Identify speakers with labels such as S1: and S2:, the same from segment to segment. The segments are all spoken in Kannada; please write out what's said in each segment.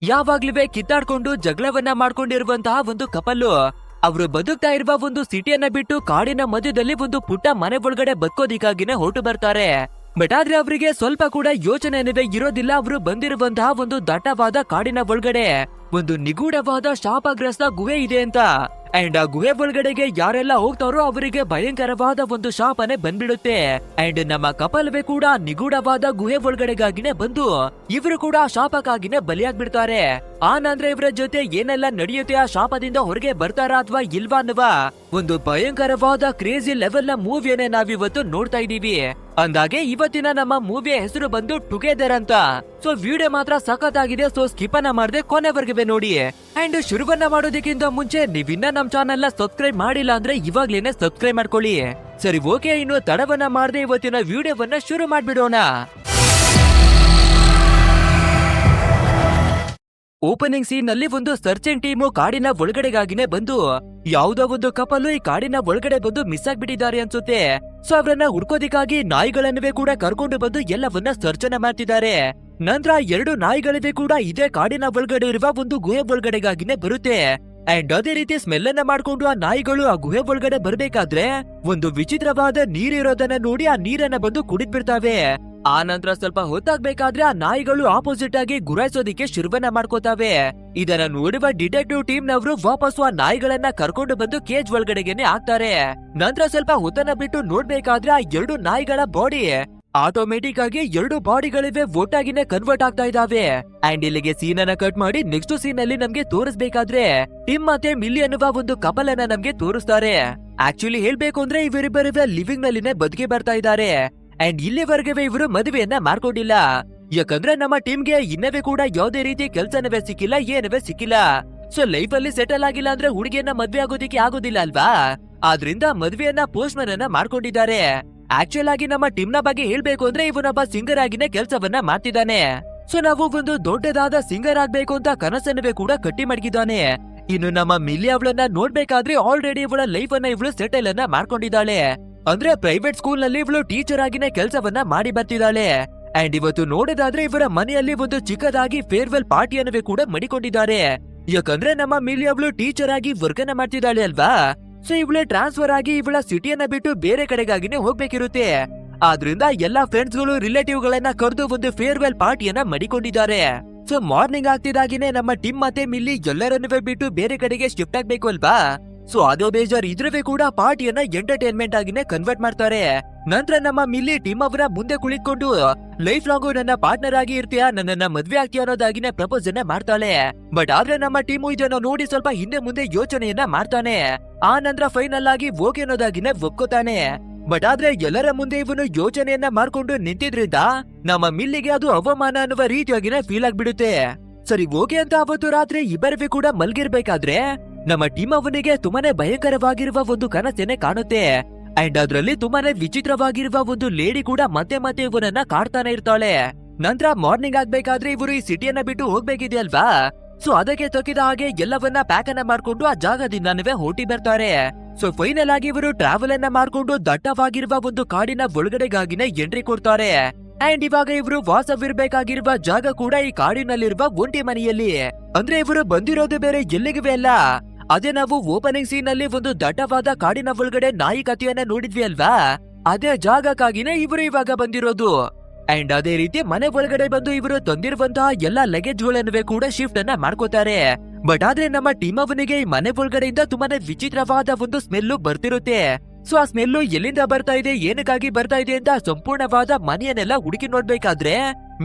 S1: ಯಾವಾಗ್ಲೂ ಕಿತ್ತಾಡ್ಕೊಂಡು ಜಗಳವನ್ನ ಮಾಡ್ಕೊಂಡಿರುವಂತಹ ಒಂದು ಕಪಲ್ಲು. ಅವರು ಬದುಕ್ತಾ ಇರುವ ಒಂದು ಸಿಟಿಯನ್ನ ಬಿಟ್ಟು ಕಾಡಿನ ಮಧ್ಯದಲ್ಲಿ ಒಂದು ಪುಟ್ಟ ಮನೆ ಒಳಗಡೆ ಬದುಕೋದಿಕ್ಕಾಗಿನೇ ಹೊರಟು ಬರ್ತಾರೆ. ಬಟ್ ಆದ್ರೆ ಅವರಿಗೆ ಸ್ವಲ್ಪ ಕೂಡ ಯೋಚನೆ ಅನ್ನೋದೇ ಇರೋದಿಲ್ಲ. ಅವರು ಬಂದಿರುವಂತಹ ಒಂದು ದಟ್ಟವಾದ ಕಾಡಿನ ಒಳಗಡೆ ಒಂದು ನಿಗೂಢವಾದ ಶಾಪಗ್ರಸ್ತ ಗುಹೆ ಇದೆ ಅಂತ. ಅಂಡ್ ಆ ಗುಹೆ ಒಳಗಡೆಗೆ ಯಾರೆಲ್ಲ ಹೋಗ್ತಾರೋ ಅವರಿಗೆ ಭಯಂಕರವಾದ ಒಂದು ಶಾಪನೆ ಬಂದ್ಬಿಡುತ್ತೆ. ಅಂಡ್ ನಮ್ಮ ಕಪಲ್ವೇ ಕೂಡ ನಿಗೂಢವಾದ ಗುಹೆ ಒಳಗಡೆಗಾಗಿನೇ ಬಂದು ಇವರು ಕೂಡ ಶಾಪಕ್ಕಾಗಿನೇ ಬಲಿಯಾಗ್ಬಿಡ್ತಾರೆ. ಆನಂದ್ರೆ ಇವರ ಜೊತೆ ಏನೆಲ್ಲ ನಡೆಯುತ್ತೆ, ಆ ಶಾಪದಿಂದ ಹೊರಗೆ ಬರ್ತಾರಾ ಅಥವಾ ಇಲ್ವಾ ಅನ್ನುವ ಒಂದು ಭಯಂಕರವಾದ ಕ್ರೇಜಿ ಲೆವೆಲ್ ನ ಮೂವಿಯನ್ನೇ ನಾವಿವತ್ತು ನೋಡ್ತಾ ಇದೀವಿ. ಅಂದಾಗೆ ಇವತ್ತಿನ ನಮ್ಮ ಮೂವಿಯ ಹೆಸರು ಬಂದು ಟುಗೆದರ್ ಅಂತ. ಸೊ ವಿಡಿಯೋ ಮಾತ್ರ ಸಖತ್ತಾಗಿದೆ. ಸೊ ಸ್ಕಿಪ್ ಅನ್ನ ಮಾಡದೆ ಕೊನೆವರೆಗೆ ನೋಡಿ. ಅಂಡ್ ಶುರುವನ್ನ ಮಾಡೋದಕ್ಕಿಂತ ಮುಂಚೆ ನೀವಿನ್ನ ನಮ್ ಚಾನೆಲ್ ನ ಸಬ್ಸ್ಕ್ರೈಬ್ ಮಾಡಿಲ್ಲ ಅಂದ್ರೆ ಇವಾಗ್ಲೇನೆ ಸಬ್ಸ್ಕ್ರೈಬ್ ಮಾಡ್ಕೊಳ್ಳಿ. ಸರಿ ಓಕೆ, ಇನ್ನು ತಡವನ್ನ ಮಾಡದೆ ಇವತ್ತಿನ ವಿಡಿಯೋವನ್ನ ಶುರು ಮಾಡ್ಬಿಡೋಣ. ಓಪನಿಂಗ್ ಸೀನ್ ನಲ್ಲಿ ಒಂದು ಸರ್ಚಿಂಗ್ ಟೀಮು ಕಾಡಿನ ಒಳಗಡೆಗಾಗಿನೇ ಬಂದು ಯಾವುದೋ ಒಂದು ಕಪಲು ಈ ಕಾಡಿನ ಒಳಗಡೆ ಬಂದು ಮಿಸ್ ಆಗ್ಬಿಟ್ಟಿದ್ದಾರೆ ಅನ್ಸುತ್ತೆ. ಸೊ ಅವರನ್ನ ಹುಡ್ಕೋದಿಕ್ಕಾಗಿ ನಾಯಿಗಳನ್ನೇ ಕೂಡ ಕರ್ಕೊಂಡು ಬಂದು ಎಲ್ಲವನ್ನ ಸರ್ಚನೆ ಮಾಡ್ತಿದ್ದಾರೆ. ನಂತರ 2 ನಾಯಿಗಳಿವೆ ಕೂಡ ಇದೇ ಕಾಡಿನ ಒಳಗಡೆ ಇರುವ ಒಂದು ಗುಹೆ ಒಳಗಡೆಗಾಗಿನೇ ಬರುತ್ತೆ. ಅಂಡ್ ಅದೇ ರೀತಿ ಸ್ಮೆಲ್ ಅನ್ನ ಮಾಡ್ಕೊಂಡು ಆ ನಾಯಿಗಳು ಆ ಗುಹೆ ಒಳಗಡೆ ಬರ್ಬೇಕಾದ್ರೆ ಒಂದು ವಿಚಿತ್ರವಾದ ನೀರಿರೋದನ್ನ ನೋಡಿ ಆ ನೀರನ್ನ ಬಂದು ಕುಡಿದ್ಬಿಡ್ತಾವೆ. ಆ ನಂತರ ಸ್ವಲ್ಪ ಹೊತ್ತಾಗ್ಬೇಕಾದ್ರೆ ಆ ನಾಯಿಗಳು ಆಪೋಸಿಟ್ ಆಗಿ ಗುರಾಯಿಸೋದಿಕ್ಕೆ ಶುರುವನ್ನ ಮಾಡ್ಕೋತಾವೆ. ಇದನ್ನ ನೋಡುವ ಡಿಟೆಕ್ಟಿವ್ ಟೀಮ್ ನವರು ವಾಪಸ್ಸು ಆ ನಾಯಿಗಳನ್ನ ಕರ್ಕೊಂಡು ಬಂದು ಕೇಜ್ ಒಳಗಡೆಗೆನೆ ಹಾಕ್ತಾರೆ. ನಂತರ ಸ್ವಲ್ಪ ಹೊತ್ತನ್ನ ಬಿಟ್ಟು ನೋಡ್ಬೇಕಾದ್ರೆ ಆ 2 ನಾಯಿಗಳ ಬಾಡಿ ಆಟೋಮೆಟಿಕ್ ಆಗಿ 2 ಬಾಡಿಗಳಿವೆ ಒಟ್ಟಾಗಿನೇ ಕನ್ವರ್ಟ್ ಆಗ್ತಾ ಇದಾವೆ. ಅಂಡ್ ಇಲ್ಲಿಗೆ ಸೀನ್ ಅನ್ನ ಕಟ್ ಮಾಡಿ ನೆಕ್ಸ್ಟ್ ಸೀನ್ ಅಲ್ಲಿ ನಮ್ಗೆ ತೋರಿಸ್ಬೇಕಾದ್ರೆ ಟಿಮ್ ಮತ್ತೆ ಮಿಲ್ಲಿ ಅನ್ನುವ ಒಂದು ಕಪಲ್ ಅನ್ನ ನಮ್ಗೆ ತೋರಿಸ್ತಾರೆ. ಆಕ್ಚುಲಿ ಹೇಳ್ಬೇಕು ಅಂದ್ರೆ ಇವರಿಬ್ಬರಿವೆ ಲಿವಿಂಗ್ ನಲ್ಲಿನೇ ಬದುಕಿ ಬರ್ತಾ ಇದ್ದಾರೆ. ಅಂಡ್ ಇಲ್ಲಿವರೆಗೆ ಇವರು ಮದುವೆಯನ್ನ ಮಾಡ್ಕೊಂಡಿಲ್ಲ. ಯಾಕಂದ್ರೆ ನಮ್ಮ ಟೀಮ್ಗೆ ಇನ್ನವೇ ಕೂಡ ಯಾವುದೇ ರೀತಿ ಕೆಲ್ಸನವೇ ಸಿಕ್ಕಿಲ್ಲ, ಏನವೇ ಸಿಕ್ಕಿಲ್ಲ. ಸೊ ಲೈಫ್ ಅಲ್ಲಿ ಸೆಟಲ್ ಆಗಿಲ್ಲ ಅಂದ್ರೆ ಹುಡುಗಿಯನ್ನ ಮದ್ವೆ ಆಗೋದಿಕ್ಕೆ ಆಗೋದಿಲ್ಲ ಅಲ್ವಾ. ಆದ್ರಿಂದ ಮದ್ವೆಯನ್ನ ಪೋಸ್ಟ್ ಮ್ಯಾನ್ ಅನ್ನ ಮಾಡ್ಕೊಂಡಿದ್ದಾರೆ. ಆಕ್ಚುಲ್ ಆಗಿ ನಮ್ಮ ಟೀಮ್ ನ ಬಗ್ಗೆ ಹೇಳ್ಬೇಕು ಅಂದ್ರೆ ಇವನೊಬ್ಬ ಸಿಂಗರ್ ಆಗಿನೇ ಕೆಲ್ಸವನ್ನ ಮಾಡ್ತಿದ್ದಾನೆ. ಸೊ ನಾವು ಒಂದು ದೊಡ್ಡದಾದ ಸಿಂಗರ್ ಆಗ್ಬೇಕು ಅಂತ ಕನಸನ್ನವೇ ಕೂಡ ಕಟ್ಟಿ ಮಡಗಿದ್ದಾನೆ. ಇನ್ನು ನಮ್ಮ ಮಿಲ್ಲಿ ಅವಳನ್ನ ನೋಡ್ಬೇಕಾದ್ರೆ ಆಲ್ರೆಡಿ ಇವಳ ಲೈಫ್ ಅನ್ನ ಇವಳು ಸೆಟಲ್ ಅನ್ನ ಮಾಡ್ಕೊಂಡಿದ್ದಾಳೆ. ಅಂದ್ರೆ ಪ್ರೈವೇಟ್ ಸ್ಕೂಲ್ ನಲ್ಲಿ ಇವಳು ಟೀಚರ್ ಆಗಿನೇ ಕೆಲ್ಸವನ್ನ ಮಾಡಿ ಬರ್ತಿದ್ದಾಳೆ. ಅಂಡ್ ಇವತ್ತು ನೋಡೋದಾದ್ರೆ ಇವರ ಮನೆಯಲ್ಲಿ ಒಂದು ಚಿಕ್ಕದಾಗಿ ಫೇರ್ವೆಲ್ ಪಾರ್ಟಿಯನ್ನವೇ ಕೂಡ ಮಾಡಿಕೊಂಡಿದ್ದಾರೆ. ಯಾಕಂದ್ರೆ ನಮ್ಮ ಮಿಲ್ಲಿ ಅವಳು ಟೀಚರ್ ಆಗಿ ವರ್ಕ್ ಅನ್ನ ಮಾಡ್ತಿದ್ದಾಳೆ ಅಲ್ವಾ. ಸೊ ಇವಳೆ ಟ್ರಾನ್ಸ್ಫರ್ ಆಗಿ ಇವಳ ಸಿಟಿಯನ್ನ ಬಿಟ್ಟು ಬೇರೆ ಕಡೆಗಾಗಿನೇ ಹೋಗ್ಬೇಕಿರುತ್ತೆ. ಆದ್ರಿಂದ ಎಲ್ಲಾ ಫ್ರೆಂಡ್ಸ್ ಗಳು ರಿಲೇಟಿವ್ ಗಳನ್ನ ಕರೆದು ಒಂದು ಫೇರ್ವೆಲ್ ಪಾರ್ಟಿಯನ್ನ ಮಾಡಿಕೊಂಡಿದ್ದಾರೆ. ಸೊ ಮಾರ್ನಿಂಗ್ ಆಗ್ತಿದಾಗಿನೇ ನಮ್ಮ ಟಿಮ್ ಮತ್ತೆ ಮಿಲ್ಲಿ ಎಲ್ಲರನ್ನೂ ಬಿಟ್ಟು ಬೇರೆ ಕಡೆಗೆ ಶಿಫ್ಟ್ ಆಗ್ಬೇಕು ಅಲ್ವಾ. ಸೊ ಅದೋ ಬೇಜಾರ್ ಇದ್ರವೇ ಕೂಡ ಪಾರ್ಟಿಯನ್ನ ಎಂಟರ್ಟೈನ್ಮೆಂಟ್ ಆಗಿನೇ ಕನ್ವರ್ಟ್ ಮಾಡ್ತಾರೆ. ನಂತರ ನಮ್ಮ ಮಿಲ್ಲಿ ಟಿಮ್ ಅವರ ಮುಂದೆ ಕುಳಿತುಕೊಂಡು ಲೈಫ್ ಲಾಂಗು ನನ್ನ ಪಾರ್ಟ್ನರ್ ಆಗಿ ಇರ್ತೀಯಾ, ನನ್ನನ್ನ ಮದ್ವೆ ಆಗ್ತೀಯ ಅನ್ನೋದಾಗಿನೇ ಪ್ರಪೋಸ್ ಅನ್ನ ಮಾಡ್ತಾಳೆ. ಬಟ್ ಆದ್ರೆ ನಮ್ಮ ಟೀಮು ಇದನ್ನ ನೋಡಿ ಸ್ವಲ್ಪ ಹಿಂದೆ ಮುಂದೆ ಯೋಚನೆಯನ್ನ ಮಾಡ್ತಾನೆ. ಆ ನಂತರ ಫೈನಲ್ ಆಗಿ ಓಕೆ ಅನ್ನೋದಾಗಿನೇ ಒಪ್ಕೋತಾನೆ. ಬಟ್ ಆದ್ರೆ ಎಲ್ಲರ ಮುಂದೆ ಇವನು ಯೋಚನೆಯನ್ನ ಮಾಡ್ಕೊಂಡು ನಿಂತಿದ್ರಿಂದ ನಮ್ಮ ಮಿಲ್ಲಿಗೆ ಅದು ಅವಮಾನ ಅನ್ನುವ ರೀತಿಯಾಗಿನೇ ಫೀಲ್ ಆಗ್ಬಿಡುತ್ತೆ. ಸರಿ ಓಕೆ ಅಂತ ಅವತ್ತು ರಾತ್ರಿ ಇಬ್ಬರಿಗೂ ಕೂಡ ಮಲ್ಗಿರ್ಬೇಕಾದ್ರೆ ನಮ್ಮ ಟೀಮ್ ಅವನಿಗೆ ತುಂಬಾನೇ ಭಯಂಕರವಾಗಿರುವ ಒಂದು ಕನಸನ್ನೇ ಕಾಣುತ್ತೆ. ಅಂಡ್ ಅದ್ರಲ್ಲಿ ತುಂಬಾನೇ ವಿಚಿತ್ರವಾಗಿರುವ ಒಂದು ಲೇಡಿ ಕೂಡ ಮತ್ತೆ ಮತ್ತೆ ಇವನನ್ನ ಕಾಡ್ತಾನೆ ಇರ್ತಾಳೆ. ನಂತರ ಮಾರ್ನಿಂಗ್ ಆಗ್ಬೇಕಾದ್ರೆ ಇವರು ಈ ಸಿಟಿಯನ್ನ ಬಿಟ್ಟು ಹೋಗ್ಬೇಕಿದೆ ಅಲ್ವಾ. ಸೊ ಅದಕ್ಕೆ ತಕ್ಕಿದ ಹಾಗೆ ಎಲ್ಲವನ್ನ ಪ್ಯಾಕ್ ಅನ್ನ ಮಾಡ್ಕೊಂಡು ಆ ಜಾಗದಿಂದನೇ ಹೊರಟಿ ಬರ್ತಾರೆ. ಸೊ ಫೈನಲ್ ಆಗಿ ಇವರು ಟ್ರಾವೆಲ್ ಅನ್ನ ಮಾಡ್ಕೊಂಡು ದಟ್ಟವಾಗಿರುವ ಒಂದು ಕಾಡಿನ ಒಳಗಡೆಗಾಗಿನೇ ಎಂಟ್ರಿ ಕೊಡ್ತಾರೆ. ಅಂಡ್ ಇವಾಗ ಇವರು ವಾಸವಿರ್ಬೇಕಾಗಿರುವ ಜಾಗ ಕೂಡ ಈ ಕಾಡಿನಲ್ಲಿರುವ ಒಂಟಿ ಮನೆಯಲ್ಲಿ. ಅಂದ್ರೆ ಇವರು ಬಂದಿರೋದು ಬೇರೆ ಎಲ್ಲಿಗೆ ಅಲ್ಲ, ಅದೇ ನಾವು ಓಪನಿಂಗ್ ಸೀನ್ ನಲ್ಲಿ ಒಂದು ದಟ್ಟವಾದ ಕಾಡಿನ ಒಳಗಡೆ ನಾಯಿ ಕಥೆಯನ್ನ ನೋಡಿದ್ವಿ ಅಲ್ವಾ, ಅದೇ ಜಾಗಕ್ಕಾಗಿನೇ ಇವರು ಇವಾಗ ಬಂದಿರೋದು. ಅಂಡ್ ಅದೇ ರೀತಿ ಮನೆ ಒಳಗಡೆ ಬಂದು ಇವರು ತಂದಿರುವಂತಹ ಎಲ್ಲಾ ಲಗೇಜ್ ಗಳನ್ನೂ ಕೂಡ ಶಿಫ್ಟ್ ಅನ್ನ ಮಾಡ್ಕೋತಾರೆ. ಬಟ್ ಆದ್ರೆ ನಮ್ಮ ಟೀಮ್ ಅವನಿಗೆ ಈ ಮನೆ ಒಳಗಡೆಯಿಂದ ತುಂಬಾನೇ ವಿಚಿತ್ರವಾದ ಒಂದು ಸ್ಮೆಲ್ಲು ಬರ್ತಿರುತ್ತೆ. ಸೊ ಆ ಸ್ಮೆಲ್ಲು ಎಲ್ಲಿಂದ ಬರ್ತಾ ಇದೆ, ಏನಕ್ಕಾಗಿ ಬರ್ತಾ ಇದೆ ಅಂತ ಸಂಪೂರ್ಣವಾದ ಮನೆಯನ್ನೆಲ್ಲ ಹುಡುಕಿ ನೋಡ್ಬೇಕಾದ್ರೆ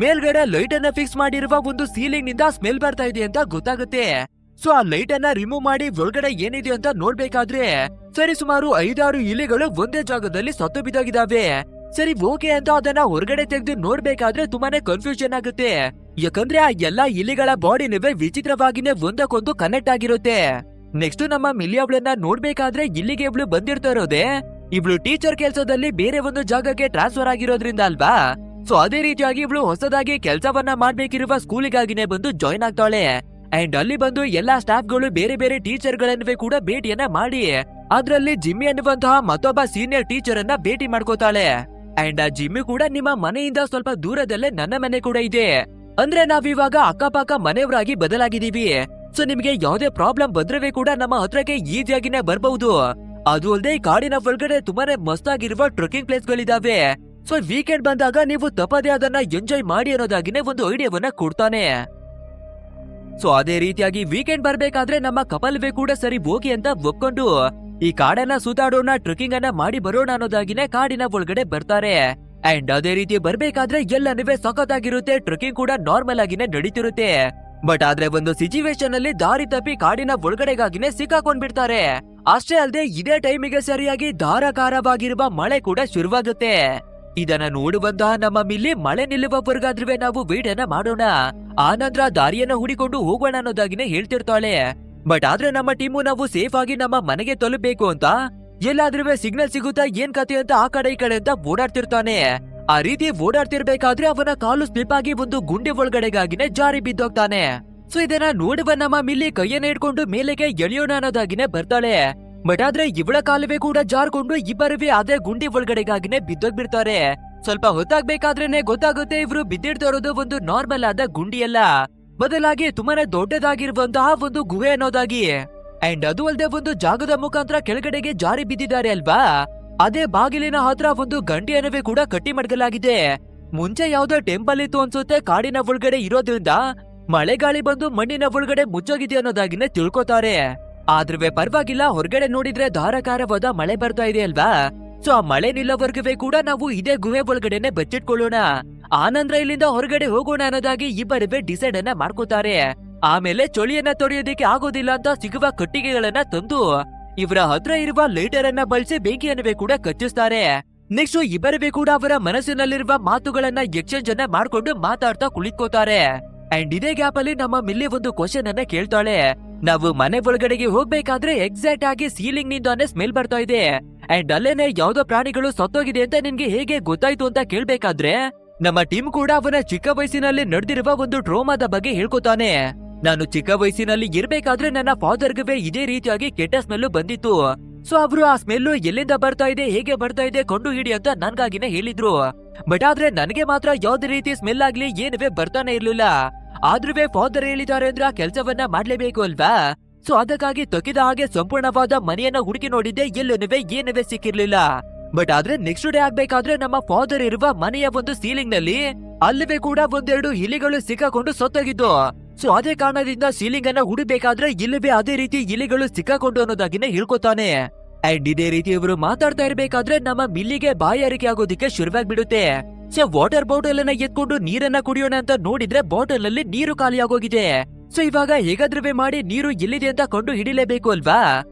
S1: ಮೇಲ್ಗಡೆ ಲೈಟ್ ಅನ್ನ ಫಿಕ್ಸ್ ಮಾಡಿರುವ ಒಂದು ಸೀಲಿಂಗ್ ನಿಂದ ಸ್ಮೆಲ್ ಬರ್ತಾ ಇದೆ ಅಂತ ಗೊತ್ತಾಗುತ್ತೆ. ಸೊ ಆ ಲೈಟ್ ಅನ್ನ ರಿಮೂವ್ ಮಾಡಿ ಒಳಗಡೆ ಏನಿದೆ ಅಂತ ನೋಡ್ಬೇಕಾದ್ರೆ ಸರಿ ಸುಮಾರು 5-6 ಇಲಿಗಳು ಒಂದೇ ಜಾಗದಲ್ಲಿ ಸತ್ತು ಬಿದ್ದಾಗಿದ್ದಾವೆ. ಸರಿ ಓಕೆ ಅಂತ ಅದನ್ನ ಹೊರಗಡೆ ತೆಗೆದು ನೋಡ್ಬೇಕಾದ್ರೆ ತುಂಬಾನೇ ಕನ್ಫ್ಯೂಷನ್ ಆಗುತ್ತೆ. ಯಾಕಂದ್ರೆ ಆ ಎಲ್ಲಾ ಇಲಿಗಳ ಬಾಡಿನವೇ ವಿಚಿತ್ರವಾಗಿನೇ ಒಂದಕ್ಕೊಂದು ಕನೆಕ್ಟ್ ಆಗಿರುತ್ತೆ. ನೆಕ್ಸ್ಟ್ ನಮ್ಮ ಮಿಲ್ಲಿ ಅವಳನ್ನ ನೋಡ್ಬೇಕಾದ್ರೆ ಇಲ್ಲಿಗೆ ಇವಳು ಬಂದಿರ್ತಾ ಇರೋದೇ ಇವಳು ಟೀಚರ್ ಕೆಲ್ಸದಲ್ಲಿ ಬೇರೆ ಒಂದು ಜಾಗಕ್ಕೆ ಟ್ರಾನ್ಸ್ಫರ್ ಆಗಿರೋದ್ರಿಂದ ಅಲ್ವಾ. ಸೊ ಅದೇ ರೀತಿಯಾಗಿ ಇವಳು ಹೊಸದಾಗಿ ಕೆಲ್ಸವನ್ನ ಮಾಡ್ಬೇಕಿರುವ ಸ್ಕೂಲಿಗಾಗಿನೇ ಬಂದು ಜಾಯ್ನ್ ಆಗ್ತಾಳೆ. ಅಂಡ್ ಅಲ್ಲಿ ಬಂದು ಎಲ್ಲಾ ಸ್ಟಾಫ್ ಗಳು ಬೇರೆ ಬೇರೆ ಟೀಚರ್ ಗಳನ್ನೇ ಕೂಡ ಭೇಟಿಯನ್ನ ಮಾಡಿ ಅದ್ರಲ್ಲಿ ಜಿಮ್ಮಿ ಅನ್ನುವಂತಹ ಮತ್ತೊಬ್ಬ ಸೀನಿಯರ್ ಟೀಚರ್ ಅನ್ನ ಭೇಟಿ ಮಾಡ್ಕೋತಾಳೆ. ಅಂಡ್ ಆ ಜಿಮ್ಮಿ ಕೂಡ ನಿಮ್ಮ ಮನೆಯಿಂದ ಸ್ವಲ್ಪ ದೂರದಲ್ಲೇ ನನ್ನ ಮನೆ ಕೂಡ ಇದೆ, ಅಂದ್ರೆ ನಾವಿವಾಗ ಅಕ್ಕಪಕ್ಕ ಮನೆಯವರಾಗಿ ಬದಲಾಗಿದ್ದೀವಿ. ಸೊ ನಿಮ್ಗೆ ಯಾವುದೇ ಪ್ರಾಬ್ಲಮ್ ಬಂದ್ರೆ ಕೂಡ ನಮ್ಮ ಹತ್ರಕ್ಕೆ ಈಸಿಯಾಗಿನೇ ಬರ್ಬಹುದು. ಅದು ಅಲ್ಲದೆ ಈ ಕಾಡಿನ ಒಳಗಡೆ ತುಂಬಾನೇ ಮಸ್ತಾಗಿರುವ ಟ್ರೆಕ್ಕಿಂಗ್ ಪ್ಲೇಸ್ ಗಳಿದಾವೆ. ಸೊ ವೀಕೆಂಡ್ ಬಂದಾಗ ನೀವು ತಪ್ಪದೇ ಅದನ್ನ ಎಂಜಾಯ್ ಮಾಡಿ ಅನ್ನೋದಾಗಿನೇ ಒಂದು ಐಡಿಯಾವನ್ನ ಕೊಡ್ತಾನೆ. ಸೊ ಅದೇ ರೀತಿಯಾಗಿ ವೀಕೆಂಡ್ ಬರ್ಬೇಕಾದ್ರೆ ನಮ್ಮ ಕಪಲ್ವೇ ಕೂಡ ಸರಿ ಹೋಗಿ ಅಂತ ಒಪ್ಕೊಂಡು ಈ ಕಾಡನ್ನ ಸುತ್ತಾಡೋಣ, ಟ್ರೆಕ್ಕಿಂಗ್ ಅನ್ನ ಮಾಡಿ ಬರೋಣ ಅನ್ನೋದಾಗಿನೇ ಕಾಡಿನ ಒಳಗಡೆ ಬರ್ತಾರೆ. ಅಂಡ್ ಅದೇ ರೀತಿ ಬರ್ಬೇಕಾದ್ರೆ ಎಲ್ಲನೂ ಸಖತ್ತಾಗಿರುತ್ತೆ, ಟ್ರೆಕ್ಕಿಂಗ್ ಕೂಡ ನಾರ್ಮಲ್ ಆಗಿನೇ ನಡೀತಿರುತ್ತೆ. ಬಟ್ ಆದ್ರೆ ಒಂದು ಸಿಚುವೇಶನ್ ಅಲ್ಲಿ ದಾರಿ ತಪ್ಪಿ ಕಾಡಿನ ಒಳಗಡೆಗಾಗಿನೇ ಸಿಕ್ಕಾಕೊಂಡ್ಬಿಡ್ತಾರೆ. ಅಷ್ಟೇ ಅಲ್ಲದೆ ಇದೇ ಟೈಮಿಗೆ ಸರಿಯಾಗಿ ಧಾರಾಕಾರವಾಗಿರುವ ಮಳೆ ಕೂಡ ಶುರುವಾಗುತ್ತೆ. ಇದನ್ನ ನೋಡುವಂತಹ ನಮ್ಮ ಮಿಲ್ಲಿ ಮಳೆ ನಿಲ್ಲುವವರೆಗಾದ್ರೂ ನಾವು ವೇಟ್ ಅನ್ನ ಮಾಡೋಣ, ಆನಂತರ ದಾರಿಯನ್ನ ಹುಡಿಕೊಂಡು ಹೋಗೋಣ ಅನ್ನೋದಾಗಿನೇ ಹೇಳ್ತಿರ್ತಾಳೆ. ಬಟ್ ಆದ್ರೆ ನಮ್ಮ ಟೀಮು ನಾವು ಸೇಫ್ ಆಗಿ ನಮ್ಮ ಮನೆಗೆ ತಲುಪಬೇಕು ಅಂತ ಎಲ್ಲಾದ್ರೂ ಸಿಗ್ನಲ್ ಸಿಗುತ್ತಾ ಏನ್ ಕತೆ ಅಂತ ಆ ಕಡೆ ಈ ಕಡೆ ಅಂತ ಓಡಾಡ್ತಿರ್ತಾನೆ. ಆ ರೀತಿ ಓಡಾಡ್ತಿರ್ಬೇಕಾದ್ರೆ ಅವನ ಕಾಲು ಸ್ಲಿಪ್ ಆಗಿ ಒಂದು ಗುಂಡಿ ಒಳಗಡೆಗಾಗಿನೇ ಜಾರಿ ಬಿದ್ದೋಗ್ತಾನೆ. ಸೊ ಇದನ್ನ ನೋಡುವ ನಮ್ಮ ಮಿಲ್ಲಿ ಕೈಯನ್ನ ಇಟ್ಕೊಂಡು ಮೇಲೆಗೆ ಎಳೆಯೋಣ ಅನ್ನೋದಾಗಿನೇ ಬರ್ತಾಳೆ. ಬಟ್ ಆದ್ರೆ ಇವಳ ಕಾಲುವೆ ಕೂಡ ಜಾರ್ಕೊಂಡು ಇಬ್ಬರವೇ ಅದೇ ಗುಂಡಿ ಒಳಗಡೆಗಾಗಿನೇ ಬಿದ್ದೋಗ್ಬಿಡ್ತಾರೆ. ಸ್ವಲ್ಪ ಹೊತ್ತಾಗ್ಬೇಕಾದ್ರೇನೆ ಗೊತ್ತಾಗುತ್ತೆ ಇವ್ರು ಬಿದ್ದಿಡ್ತಾ ಇರೋದು ಒಂದು ನಾರ್ಮಲ್ ಆದ ಗುಂಡಿ ಅಲ್ಲ, ಬದಲಾಗಿ ತುಂಬಾನೇ ದೊಡ್ಡದಾಗಿರುವಂತಹ ಒಂದು ಗುಹೆ ಅನ್ನೋದಾಗಿ. ಅಂಡ್ ಅದು ಅಲ್ಲದೆ ಒಂದು ಜಾಗದ ಮುಖಾಂತರ ಕೆಳಗಡೆಗೆ ಜಾರಿ ಬಿದ್ದಿದ್ದಾರೆ ಅಲ್ವಾ, ಅದೇ ಬಾಗಿಲಿನ ಹತ್ರ ಒಂದು ಗಂಟೆಯನ್ನವೇ ಕೂಡ ಕಟ್ಟಿ ಮಡಗಲಾಗಿದೆ. ಮುಂಚೆ ಯಾವ್ದೋ ಟೆಂಪಲ್ ಇತ್ತು ಅನ್ಸುತ್ತೆ ಕಾಡಿನ ಒಳಗಡೆ ಇರೋದ್ರಿಂದ ಮಳೆಗಾಳಿ ಬಂದು ಮಣ್ಣಿನ ಒಳಗಡೆ ಮುಚ್ಚೋಗಿದೆ ಅನ್ನೋದಾಗಿನೇ ತಿಳ್ಕೊತಾರೆ. ಆದ್ರೂ ಪರವಾಗಿಲ್ಲ, ಹೊರಗಡೆ ನೋಡಿದ್ರೆ ಧಾರಾಕಾರವಾದ ಮಳೆ ಬರ್ತಾ ಇದೆ ಅಲ್ವಾ. ಸೊ ಆ ಮಳೆ ನಿಲ್ಲೋವರೆಗೂ ಕೂಡ ನಾವು ಇದೇ ಗುಹೆ ಒಳಗಡೆನೆ ಬಚ್ಚಿಟ್ಕೊಳ್ಳೋಣ, ಆನಂತರ ಇಲ್ಲಿಂದ ಹೊರಗಡೆ ಹೋಗೋಣ ಅನ್ನೋದಾಗಿ ಇಬ್ಬರವೇ ಡಿಸೈಡ್ ಅನ್ನ ಮಾಡ್ಕೋತಾರೆ. ಆಮೇಲೆ ಚಳಿಯನ್ನ ತೊಡೆಯೋದಿಕ್ಕೆ ಆಗೋದಿಲ್ಲ ಅಂತ ಸಿಗುವ ಕಟ್ಟಿಗೆಗಳನ್ನ ತಂದು ಇವರ ಹತ್ರ ಇರುವ ಲೈಟರ್ ಅನ್ನ ಬಳಸಿ ಬೆಂಕಿಯನ್ನವೇ ಕೂಡ ಕಚ್ಚಿಸ್ತಾರೆ. ನೆಕ್ಸ್ಟ್ ಇಬ್ಬರವೇ ಕೂಡ ಅವರ ಮನಸ್ಸಿನಲ್ಲಿರುವ ಮಾತುಗಳನ್ನ ಎಕ್ಸ್ಚೇಂಜ್ ಅನ್ನ ಮಾಡ್ಕೊಂಡು ಮಾತಾಡ್ತಾ ಕುಳಿತುಕೋತಾರೆ. ಅಂಡ್ ಇದೇ ಗ್ಯಾಪ್ ಅಲ್ಲಿ ನಮ್ಮ ಮಿಲ್ಲಿ ಒಂದು ಕ್ವಶನ್ ಅನ್ನ ಕೇಳ್ತಾಳೆ. ನಾವು ಮನೆ ಒಳಗಡೆಗೆ ಹೋಗ್ಬೇಕಾದ್ರೆ ಎಕ್ಸಾಕ್ಟ್ ಆಗಿ ಸೀಲಿಂಗ್ ನಿಂದಾನೆ ಸ್ಮೆಲ್ ಬರ್ತಾ ಇದೆ, ಅಂಡ್ ಅಲ್ಲೇನೆ ಯಾವ್ದೋ ಪ್ರಾಣಿಗಳು ಸತ್ತೋಗಿದೆ ಅಂತ ನಿನ್ಗೆ ಹೇಗೆ ಗೊತ್ತಾಯ್ತು ಅಂತ ಕೇಳ್ಬೇಕಾದ್ರೆ ನಮ್ಮ ಟೀಮ್ ಕೂಡ ಅವನ ಚಿಕ್ಕ ವಯಸ್ಸಿನಲ್ಲಿ ನಡೆದಿರುವ ಒಂದು ಟ್ರೋಮಾದ ಬಗ್ಗೆ ಹೇಳ್ಕೊತಾನೆ. ನಾನು ಚಿಕ್ಕ ವಯಸ್ಸಿನಲ್ಲಿ ಇರ್ಬೇಕಾದ್ರೆ ನನ್ನ ಫಾದರ್ಗೆ ಇದೇ ರೀತಿಯಾಗಿ ಕೆಟ್ಟ ಸ್ಮೆಲ್ ಬಂದಿತ್ತು. ಸೊ ಅವರು ಆ ಸ್ಮೆಲ್ ಎಲ್ಲಿಂದ ಬರ್ತಾ ಇದೆ, ಹೇಗೆ ಬರ್ತಾ ಇದೆ ಕಂಡು ಹಿಡಿ ಅಂತ ನನ್ಗಾಗಿನೇ ಹೇಳಿದ್ರು. ಬಟ್ ಆದ್ರೆ ನನಗೆ ಮಾತ್ರ ಯಾವ್ದೇ ರೀತಿ ಸ್ಮೆಲ್ ಆಗ್ಲಿ ಏನುವೆ ಬರ್ತಾನೆ ಇರ್ಲಿಲ್ಲ. ಆದ್ರೂ ಫಾದರ್ ಹೇಳಿದ್ದಾರೆ ಅಂದ್ರೆ ಆ ಕೆಲ್ಸವನ್ನ ಮಾಡ್ಲೇಬೇಕು ಅಲ್ವಾ. ಸೊ ಅದಕ್ಕಾಗಿ ತಕ್ಕಿದ ಹಾಗೆ ಸಂಪೂರ್ಣವಾದ ಮನೆಯನ್ನ ಹುಡುಕಿ ನೋಡಿದ್ದೆ, ಎಲ್ಲೇನುವೆ ಏನುವೆ ಸಿಕ್ಕಿರ್ಲಿಲ್ಲ. ಬಟ್ ಆದ್ರೆ ನೆಕ್ಸ್ಟ್ ಡೇ ಆಗ್ಬೇಕಾದ್ರೆ ನಮ್ಮ ಫಾದರ್ ಇರುವ ಮನೆಯ ಒಂದು ಸೀಲಿಂಗ್ ನಲ್ಲಿ ಅಲ್ಲವೇ ಕೂಡ ಒಂದೆರಡು ಇಲಿಗಳು ಸಿಕ್ಕಾಕೊಂಡು ಸತ್ತೋಗಿದ್ದು. ಸೊ ಅದೇ ಕಾರಣದಿಂದ ಸೀಲಿಂಗ್ ಅನ್ನ ಹುಡುಬೇಕಾದ್ರೆ ಇಲ್ಲವೇ ಅದೇ ರೀತಿ ಇಲಿಗಳು ಸಿಕ್ಕಾಕೊಂಡು ಅನ್ನೋದಾಗಿನೇ ಹೇಳ್ಕೊತಾನೆ. ಅಂಡ್ ಇದೇ ರೀತಿ ಇವರು ಮಾತಾಡ್ತಾ ಇರ್ಬೇಕಾದ್ರೆ ನಮ್ಮ ಮಿಲ್ಲಿಗೆ ಬಾಯಾರಿಕೆ ಆಗೋದಿಕ್ಕೆ ಶುರುವಾಗ್ಬಿಡುತ್ತೆ. ಸೊ ವಾಟರ್ ಬಾಟಲ್ ಅನ್ನ ಎತ್ಕೊಂಡು ನೀರನ್ನ ಕುಡಿಯೋಣ ಅಂತ ನೋಡಿದ್ರೆ ಬಾಟಲ್ ಅಲ್ಲಿ ನೀರು ಖಾಲಿ ಆಗೋಗಿದೆ. ಸೊ ಇವಾಗ ಹೇಗಾದ್ರೂ ಮಾಡಿ ನೀರು ಎಲ್ಲಿದೆ ಅಂತ ಕಂಡು ಹಿಡಿಲೇಬೇಕು ಅಲ್ವಾ.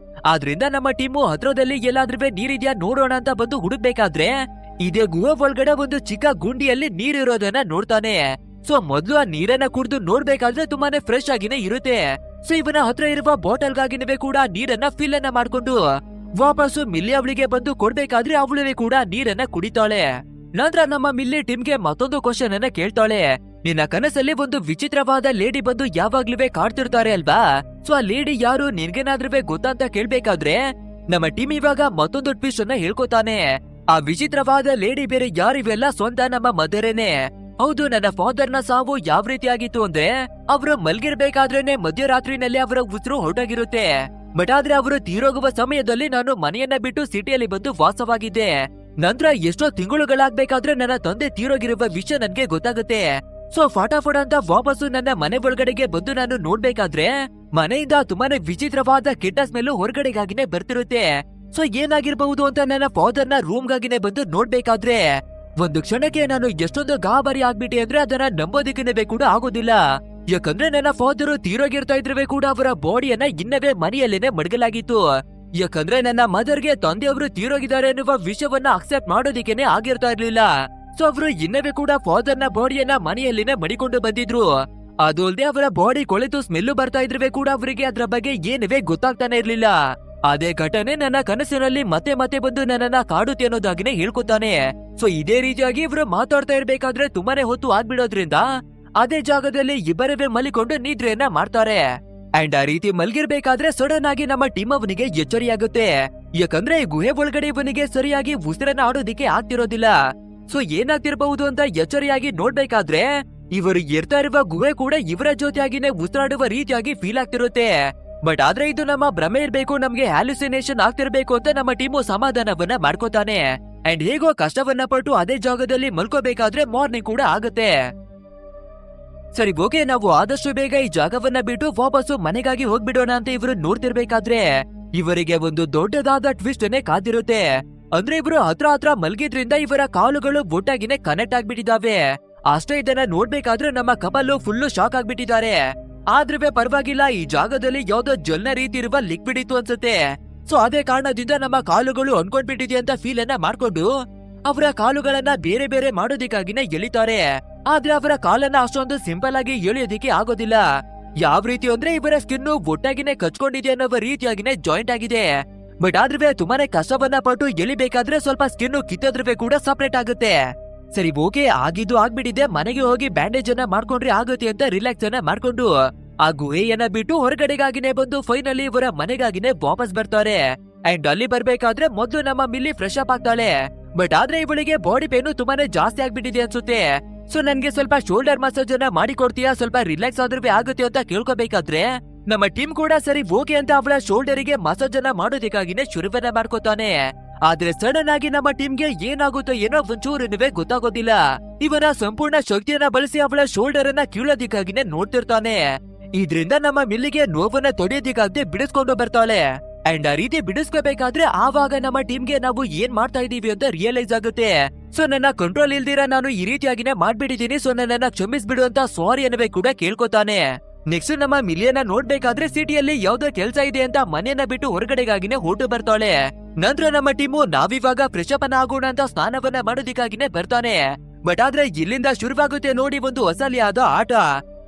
S1: ಆದ್ರಿಂದ ನಮ್ಮ ಟೀಮು ಹತ್ರದಲ್ಲಿ ಎಲ್ಲಾದ್ರೂ ನೀರಿದ್ಯಾ ನೋಡೋಣ ಅಂತ ಬಂದು ಹುಡುಕ್ಬೇಕಾದ್ರೆ ಇದೇ ಗುಹೆ ಒಳಗಡೆ ಒಂದು ಚಿಕ್ಕ ಗುಂಡಿಯಲ್ಲಿ ನೀರಿರೋದನ್ನ ನೋಡ್ತಾನೆ. ಸೊ ಮೊದ್ಲು ಆ ನೀರನ್ನ ಕುಡಿದು ನೋಡ್ಬೇಕಾದ್ರೆ ತುಂಬಾನೇ ಫ್ರೆಶ್ ಆಗಿನೇ ಇರುತ್ತೆ. ಸೊ ಇವನ ಹತ್ರ ಇರುವ ಬಾಟಲ್ಗಾಗಿನವೇ ಕೂಡ ನೀರನ್ನ ಫಿಲ್ ಅನ್ನ ಮಾಡ್ಕೊಂಡು ವಾಪಸ್ಸು ಮಿಲ್ಲಿ ಅವಳಿಗೆ ಬಂದು ಕೊಡ್ಬೇಕಾದ್ರೆ ಅವಳವೇ ಕೂಡ ನೀರನ್ನ ಕುಡಿತಾಳೆ. ನಂತರ ನಮ್ಮ ಮಿಲ್ಲಿ ಟೀಮ್ಗೆ ಮತ್ತೊಂದು ಕ್ವಶನ್ ಅನ್ನ ಕೇಳ್ತಾಳೆ. ನಿನ್ನ ಕನಸಲ್ಲಿ ಒಂದು ವಿಚಿತ್ರವಾದ ಲೇಡಿ ಬಂದು ಯಾವಾಗ್ಲೂ ಕಾಡ್ತಿರ್ತಾರೆ ಅಲ್ವಾ. ಸೊ ಆ ಲೇಡಿ ಯಾರು ನಿನ್ಗೇನಾದ್ರೂ ಗೊತ್ತಾ ಅಂತ ಕೇಳ್ಬೇಕಾದ್ರೆ ನಮ್ಮ ಟೀಮ್ ಇವಾಗ ಮತ್ತೊಂದು ಟ್ವಿಸ್ಟ್ ಅನ್ನ ಹೇಳ್ಕೊತಾನೆ. ಆ ವಿಚಿತ್ರವಾದ ಲೇಡಿ ಬೇರೆ ಯಾರಿವೆಲ್ಲ ಸ್ವಂತ ನಮ್ಮ ಮದರೇನೆ. ಹೌದು, ನನ್ನ ಫಾದರ್ ನ ಸಾವು ಯಾವ ರೀತಿ ಆಗಿತ್ತು ಅಂದ್ರೆ ಅವರು ಮಲ್ಗಿರ್ಬೇಕಾದ್ರೇನೆ ಮಧ್ಯರಾತ್ರಿನಲ್ಲಿ ಅವರ ಉಸಿರು ಹೊರಟಾಗಿರುತ್ತೆ. ಬಟ್ ಆದ್ರೆ ಅವರು ತೀರೋಗುವ ಸಮಯದಲ್ಲಿ ನಾನು ಮನೆಯನ್ನ ಬಿಟ್ಟು ಸಿಟಿಯಲ್ಲಿ ಬಂದು ವಾಸವಾಗಿದ್ದೆ. ನಂತರ ಎಷ್ಟೋ ತಿಂಗಳುಗಳಾಗ್ಬೇಕಾದ್ರೆ ನನ್ನ ತಂದೆ ತೀರೋಗಿರುವ ವಿಷಯ ನನ್ಗೆ ಗೊತ್ತಾಗುತ್ತೆ. ಸೊ ಫಟಾಫಟ ಅಂತ ವಾಪಸ್ಸು ನನ್ನ ಮನೆ ಒಳಗಡೆಗೆ ಬಂದು ನಾನು ನೋಡ್ಬೇಕಾದ್ರೆ ಮನೆಯಿಂದ ತುಂಬಾನೇ ವಿಚಿತ್ರವಾದ ಕೆಟ್ಟ ಸ್ಮೆಲ್ ಹೊರಗಡೆಗಾಗಿನೇ ಬರ್ತಿರುತ್ತೆ. ಸೊ ಏನಾಗಿರ್ಬಹುದು ಅಂತ ನನ್ನ ಫಾದರ್ ನ ರೂಮ್ಗಾಗಿನೇ ಬಂದು ನೋಡ್ಬೇಕಾದ್ರೆ ಒಂದು ಕ್ಷಣಕ್ಕೆ ನಾನು ಎಷ್ಟೊಂದು ಗಾಬರಿ ಆಗ್ಬಿಟ್ಟೆ ಅಂದ್ರೆ ಅದನ್ನ ನಂಬೋದಿಕ್ಕೇ ಕೂಡ ಆಗೋದಿಲ್ಲ. ಯಾಕಂದ್ರೆ ನನ್ನ ಫಾದರು ತೀರೋಗಿರ್ತಾ ಇದ್ರೆ ಕೂಡ ಅವರ ಬಾಡಿಯನ್ನ ಇನ್ನವೇ ಮನೆಯಲ್ಲೇನೆ ಮಡಗಲಾಗಿತ್ತು. ಯಾಕಂದ್ರೆ ನನ್ನ ಮದರ್ಗೆ ತಂದೆಯವರು ತೀರೋಗಿದ್ದಾರೆ ಎನ್ನುವ ವಿಷಯವನ್ನ ಅಕ್ಸೆಪ್ಟ್ ಮಾಡೋದಿಕ್ಕೇನೆ ಆಗಿರ್ತಾ ಇರ್ಲಿಲ್ಲ. ಸೊ ಅವರು ಇನ್ನವೇ ಕೂಡ ಫಾದರ್ ನ ಬಾಡಿಯನ್ನ ಮನೆಯಲ್ಲಿನೇ ಮಡಿಕೊಂಡು ಬಂದಿದ್ರು. ಅದು ಅಲ್ಲದೆ ಅವರ ಬಾಡಿ ಕೊಳೆತು ಸ್ಮೆಲ್ಲು ಬರ್ತಾ ಇದ್ರೆ ಕೂಡ ಅವರಿಗೆ ಅದ್ರ ಬಗ್ಗೆ ಏನುವೆ ಗೊತ್ತಾಗ್ತಾನೆ ಇರ್ಲಿಲ್ಲ. ಅದೇ ಘಟನೆ ನನ್ನ ಕನಸಿನಲ್ಲಿ ಮತ್ತೆ ಮತ್ತೆ ಬಂದು ನನ್ನನ್ನ ಕಾಡುತ್ತೆ ಅನ್ನೋದಾಗಿನೇ ಹೇಳ್ಕೊತಾನೆ. ಸೊ ಇದೇ ರೀತಿಯಾಗಿ ಇವರು ಮಾತಾಡ್ತಾ ಇರ್ಬೇಕಾದ್ರೆ ತುಂಬಾನೇ ಹೊತ್ತು ಆಗ್ಬಿಡೋದ್ರಿಂದ ಅದೇ ಜಾಗದಲ್ಲಿ ಇಬ್ಬರವೇ ಮಲಿಕೊಂಡು ನಿದ್ರೆಯನ್ನ ಮಾಡ್ತಾರೆ. ಅಂಡ್ ಆ ರೀತಿ ಮಲ್ಗಿರ್ಬೇಕಾದ್ರೆ ಸಡನ್ ಆಗಿ ನಮ್ಮ ಟೀಮ್ ಅವನಿಗೆ ಎಚ್ಚರಿಯಾಗುತ್ತೆ. ಯಾಕಂದ್ರೆ ಗುಹೆ ಒಳಗಡೆ ಇವನಿಗೆ ಸರಿಯಾಗಿ ಉಸಿರನ್ನ ಆಡೋದಿಕ್ಕೆ ಆಗ್ತಿರೋದಿಲ್ಲ. ಸೊ ಏನಾಗ್ತಿರಬಹುದು ಅಂತ ಎಚ್ಚರಿಯಾಗಿ ನೋಡ್ಬೇಕಾದ್ರೆ ಇವರು ಇರ್ತಾ ಇರುವ ಗುಹೆ ಕೂಡ ಇವರ ಜೊತೆಯಾಗಿನೇ ಉಸಿರಾಡುವ ರೀತಿಯಾಗಿ ಫೀಲ್ ಆಗ್ತಿರುತ್ತೆ. ಬಟ್ ಆದ್ರೆ ಇದು ನಮ್ಮ ಭ್ರಮೆ ಇರ್ಬೇಕು, ನಮ್ಗೆ ಹ್ಯಾಲ್ಯುಸಿನೇಷನ್ ಆಗ್ತಿರ್ಬೇಕು ಅಂತ ನಮ್ಮ ಟೀಮು ಸಮಾಧಾನವನ್ನ ಮಾಡ್ಕೋತಾನೆ. ಅಂಡ್ ಹೇಗೋ ಕಷ್ಟವನ್ನ ಪಟ್ಟು ಅದೇ ಜಾಗದಲ್ಲಿ ಮಲ್ಕೋಬೇಕಾದ್ರೆ ಮಾರ್ನಿಂಗ್ ಕೂಡ ಆಗುತ್ತೆ. ಸರಿ ಓಕೆ, ನಾವು ಆದಷ್ಟು ಬೇಗ ಈ ಜಾಗವನ್ನ ಬಿಟ್ಟು ವಾಪಸ್ಸು ಮನೆಗಾಗಿ ಹೋಗ್ಬಿಡೋಣ ಅಂತ ಇವರು ನೋಡ್ತಿರ್ಬೇಕಾದ್ರೆ ಇವರಿಗೆ ಒಂದು ದೊಡ್ಡದಾದ ಟ್ವಿಸ್ಟ್ ಅನ್ನೇ ಕಾದಿರುತ್ತೆ. ಅಂದ್ರೆ ಇವರು ಹತ್ರ ಮಲ್ಗಿದ್ರಿಂದ ಇವರ ಕಾಲುಗಳು ಒಟ್ಟಾಗಿನೇ ಕನೆಕ್ಟ್ ಆಗ್ಬಿಟ್ಟಿದಾವೆ. ಅಷ್ಟೇ ಇದನ್ನ ನೋಡ್ಬೇಕಾದ್ರೆ ನಮ್ಮ ಕಪಲ್ಲು ಫುಲ್ಲು ಶಾಕ್ ಆಗ್ಬಿಟ್ಟಿದ್ದಾರೆ. ಆದ್ರೂ ಪರವಾಗಿಲ್ಲ, ಈ ಜಾಗದಲ್ಲಿ ಯಾವ್ದೋ ಜಲ್ನ ರೀತಿ ಇರುವ ಲಿಕ್ವಿಡ್ ಇತ್ತು ಅನ್ಸುತ್ತೆ. ಸೊ ಅದೇ ಕಾರಣದಿಂದ ನಮ್ಮ ಕಾಲುಗಳು ಅನ್ಕೊಂಡ್ಬಿಟ್ಟಿದೆ ಅಂತ ಫೀಲ್ ಅನ್ನ ಮಾಡ್ಕೊಂಡು ಅವರ ಕಾಲುಗಳನ್ನ ಬೇರೆ ಬೇರೆ ಮಾಡೋದಿಕ್ಕಾಗಿನೇ ಎಳಿತಾರೆ. ಆದ್ರೆ ಅವರ ಕಾಲನ್ನ ಅಷ್ಟೊಂದು ಸಿಂಪಲ್ ಆಗಿ ಎಳಿಯೋದಿಕ್ಕೆ ಆಗೋದಿಲ್ಲ. ಯಾವ ರೀತಿ ಅಂದ್ರೆ ಇವರ ಸ್ಕಿನ್ ಒಟ್ಟಾಗಿನೇ ಕಚ್ಕೊಂಡಿದೆ ಅನ್ನೋ ರೀತಿಯಾಗಿನೇ ಜಾಯಿಂಟ್ ಆಗಿದೆ. ಬಟ್ ಆದ್ರೆ ತುಂಬಾನೇ ಕಷ್ಟವನ್ನ ಪಟ್ಟು ಎಳಿಬೇಕಾದ್ರೆ ಸ್ವಲ್ಪ ಸ್ಕಿನ್ ಕಿತ್ತೋದ್ರವೇ ಕೂಡ ಸಪರೇಟ್ ಆಗುತ್ತೆ. ಸರಿ ಓಕೆ, ಆಗಿದ್ದು ಆಗ್ಬಿಟ್ಟಿದೆ, ಮನೆಗೆ ಹೋಗಿ ಬ್ಯಾಂಡೇಜ್ ಅನ್ನ ಮಾಡ್ಕೊಂಡ್ರೆ ಆಗುತ್ತೆ ಅಂತ ರಿಲ್ಯಾಕ್ಸ್ ಅನ್ನ ಮಾಡ್ಕೊಂಡು ಆ ಗುಹೆಯನ್ನ ಬಿಟ್ಟು ಹೊರಗಡೆಗಾಗಿನೇ ಬಂದು ಫೈನಲಿ ಇವರ ಮನೆಗಾಗಿನೇ ವಾಪಸ್ ಬರ್ತಾರೆ. ಅಂಡ್ ಅಲ್ಲಿ ಬರ್ಬೇಕಾದ್ರೆ ಮೊದ್ಲು ನಮ್ಮ ಮಿಲ್ಲಿ ಫ್ರೆಶ್ ಅಪ್ ಆಗ್ತಾಳೆ. ಬಟ್ ಆದ್ರೆ ಇವಳಿಗೆ ಬಾಡಿ ಪೇನು ತುಂಬಾನೇ ಜಾಸ್ತಿ ಆಗ್ಬಿಟ್ಟಿದೆ ಅನ್ಸುತ್ತೆ. ಸೊ ನನ್ಗೆ ಸ್ವಲ್ಪ ಶೋಲ್ಡರ್ ಮಸಾಜ್ ಅನ್ನ ಮಾಡಿ ಕೊಡ್ತೀಯಾ, ಸ್ವಲ್ಪ ರಿಲ್ಯಾಕ್ಸ್ ಆದ್ರೂ ಆಗುತ್ತೆ ಅಂತ ಕೇಳ್ಕೋಬೇಕಾದ್ರೆ ನಮ್ಮ ಟೀಮ್ ಕೂಡ ಸರಿ ಓಕೆ ಅಂತ ಅವಳ ಶೋಲ್ಡರಿಗೆ ಮಸಾಜ್ ಅನ್ನ ಮಾಡೋದಕ್ಕಾಗಿನೇ ಶುರುವನ್ನ ಮಾಡ್ಕೋತಾನೆ. ಆದ್ರೆ ಸಡನ್ ಆಗಿ ನಮ್ಮ ಟೀಮ್ಗೆ ಏನಾಗುತ್ತೋ ಏನೋ ಒಂಚೂರಿನುವೆ ಗೊತ್ತಾಗೋದಿಲ್ಲ. ಇವನ ಸಂಪೂರ್ಣ ಶಕ್ತಿಯನ್ನ ಬಳಸಿ ಅವಳ ಶೋಲ್ಡರ್ ಅನ್ನ ಕೀಳೋದಿಕ್ಕಾಗಿನೇ ನೋಡ್ತಿರ್ತಾನೆ. ಇದ್ರಿಂದ ನಮ್ಮ ಮಿಲ್ಲಿಗೆ ನೋವನ್ನ ತೊಡೆಯೋದಿಕ್ಕಾಗದೆ ಬಿಡಿಸ್ಕೊಂಡು ಬರ್ತಾಳೆ. ಅಂಡ್ ಆ ರೀತಿ ಬಿಡಿಸ್ಕೋಬೇಕಾದ್ರೆ ಆವಾಗ ನಮ್ಮ ಟೀಮ್ಗೆ ನಾವು ಏನ್ ಮಾಡ್ತಾ ಇದೀವಿ ಅಂತ ರಿಯಲೈಸ್ ಆಗುತ್ತೆ. ಸೊ ನನ್ನ ಕಂಟ್ರೋಲ್ ಇಲ್ದಿರ ನಾನು ಈ ರೀತಿಯಾಗಿನೇ ಮಾಡ್ಬಿಟ್ಟಿದೀನಿ, ಸೊ ನನ್ನನ್ನ ಕ್ಷಮಿಸ್ಬಿಡು ಅಂತ ಸಾರಿ ಅನ್ನವೇ ಕೂಡ ಕೇಳ್ಕೊತಾನೆ. ನೆಕ್ಸ್ಟ್ ನಮ್ಮ ಮಿಲಿಯನ್ನ ನೋಡ್ಬೇಕಾದ್ರೆ ಸಿಟಿಯಲ್ಲಿ ಯಾವ್ದೋ ಕೆಲ್ಸ ಇದೆ ಅಂತ ಮನೆಯನ್ನ ಬಿಟ್ಟು ಹೊರಗಡೆಗಾಗಿನೇ ಹೊರಟು ಬರ್ತಾಳೆ. ನಂತರ ನಮ್ಮ ಟೀಮು ನಾವಿವಾಗ ಫ್ರೆಶ್ ಅಪ್ ಆಗೋಣ ಅಂತ ಸ್ನಾನವನ್ನ ಮಾಡೋದಿಕ್ಕಾಗಿನೇ ಬರ್ತಾನೆ. ಬಟ್ ಆದ್ರೆ ಇಲ್ಲಿಂದ ಶುರುವಾಗುತ್ತೆ ನೋಡಿ ಒಂದು ಅಸಲಿಯಾದ ಆಟ.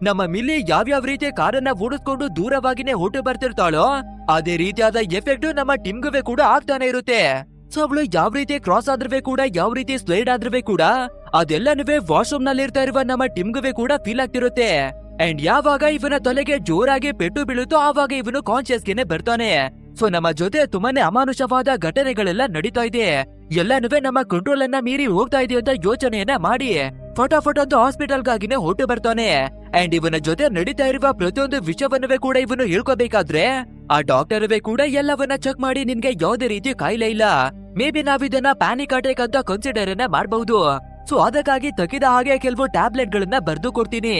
S1: ನಮ್ಮ ಮಿಲ್ಲಿ ಯಾವ್ಯಾವ ರೀತಿ ಕಾರನ್ನ ಓಡಿಸ್ಕೊಂಡು ದೂರವಾಗಿನೇ ಹೊರಟು ಬರ್ತಿರ್ತಾಳೋ ಅದೇ ರೀತಿಯಾದ ಎಫೆಕ್ಟ್ ನಮ್ಮ ಟೀಮ್ಗುವೆ ಕೂಡ ಆಗ್ತಾನೆ ಇರುತ್ತೆ. ಸೊ ಅವಳು ಯಾವ ರೀತಿ ಕ್ರಾಸ್ ಆದ್ರೂ ಕೂಡ, ಯಾವ ರೀತಿ ಸ್ಲೈಡ್ ಆದ್ರೂ ಕೂಡ ಅದೆಲ್ಲನೂ ವಾಶ್ರೂಮ್ ನಲ್ಲಿ ಇರ್ತಾ ಇರುವ ನಮ್ಮ ಟೀಮ್ಗುವೆ ಕೂಡ ಫೀಲ್ ಆಗ್ತಿರುತ್ತೆ. ಅಂಡ್ ಯಾವಾಗ ಇವನ ತಲೆಗೆ ಜೋರಾಗಿ ಪೆಟ್ಟು ಬೀಳುತ್ತೋ ಆವಾಗ ಇವನು ಕಾನ್ಶಿಯಸ್ಗೆನೆ ಬರ್ತಾನೆ. ಸೊ ನಮ್ಮ ಜೊತೆ ತುಂಬಾನೇ ಅಮಾನುಷವಾದ ಘಟನೆಗಳೆಲ್ಲ ನಡೀತಾ ಇದೆ, ಎಲ್ಲನೂ ನಮ್ಮ ಕಂಟ್ರೋಲ್ ಅನ್ನ ಮೀರಿ ಹೋಗ್ತಾ ಇದೆ ಅಂತ ಯೋಚನೆಯನ್ನ ಮಾಡಿ ಫಟಾಫಟ್ ಒಂದು ಹಾಸ್ಪಿಟಲ್ಗಾಗಿನೇ ಹೊರಟು ಬರ್ತಾನೆ. ಅಂಡ್ ಇವನ ಜೊತೆ ನಡೀತಾ ಇರುವ ಪ್ರತಿಯೊಂದು ವಿಷಯವನ್ನವೇ ಕೂಡ ಇವನು ಹೇಳ್ಕೋಬೇಕಾದ್ರೆ ಆ ಡಾಕ್ಟರ್ವೇ ಕೂಡ ಎಲ್ಲವನ್ನ ಚೆಕ್ ಮಾಡಿ ನಿನ್ಗೆ ಯಾವುದೇ ರೀತಿ ಕಾಯಿಲೆ ಇಲ್ಲ, ಮೇ ಬಿ ನಾವಿದನ್ನ ಪ್ಯಾನಿಕ್ ಅಟ್ಯಾಕ್ ಅಂತ ಕನ್ಸಿಡರ್ ಅನ್ನ ಮಾಡಬಹುದು. ಸೊ ಅದಕ್ಕಾಗಿ ತಕ್ಕಿದ ಹಾಗೆ ಕೆಲವು ಟ್ಯಾಬ್ಲೆಟ್ ಗಳನ್ನ ಬರ್ದು ಕೊಡ್ತೀನಿ,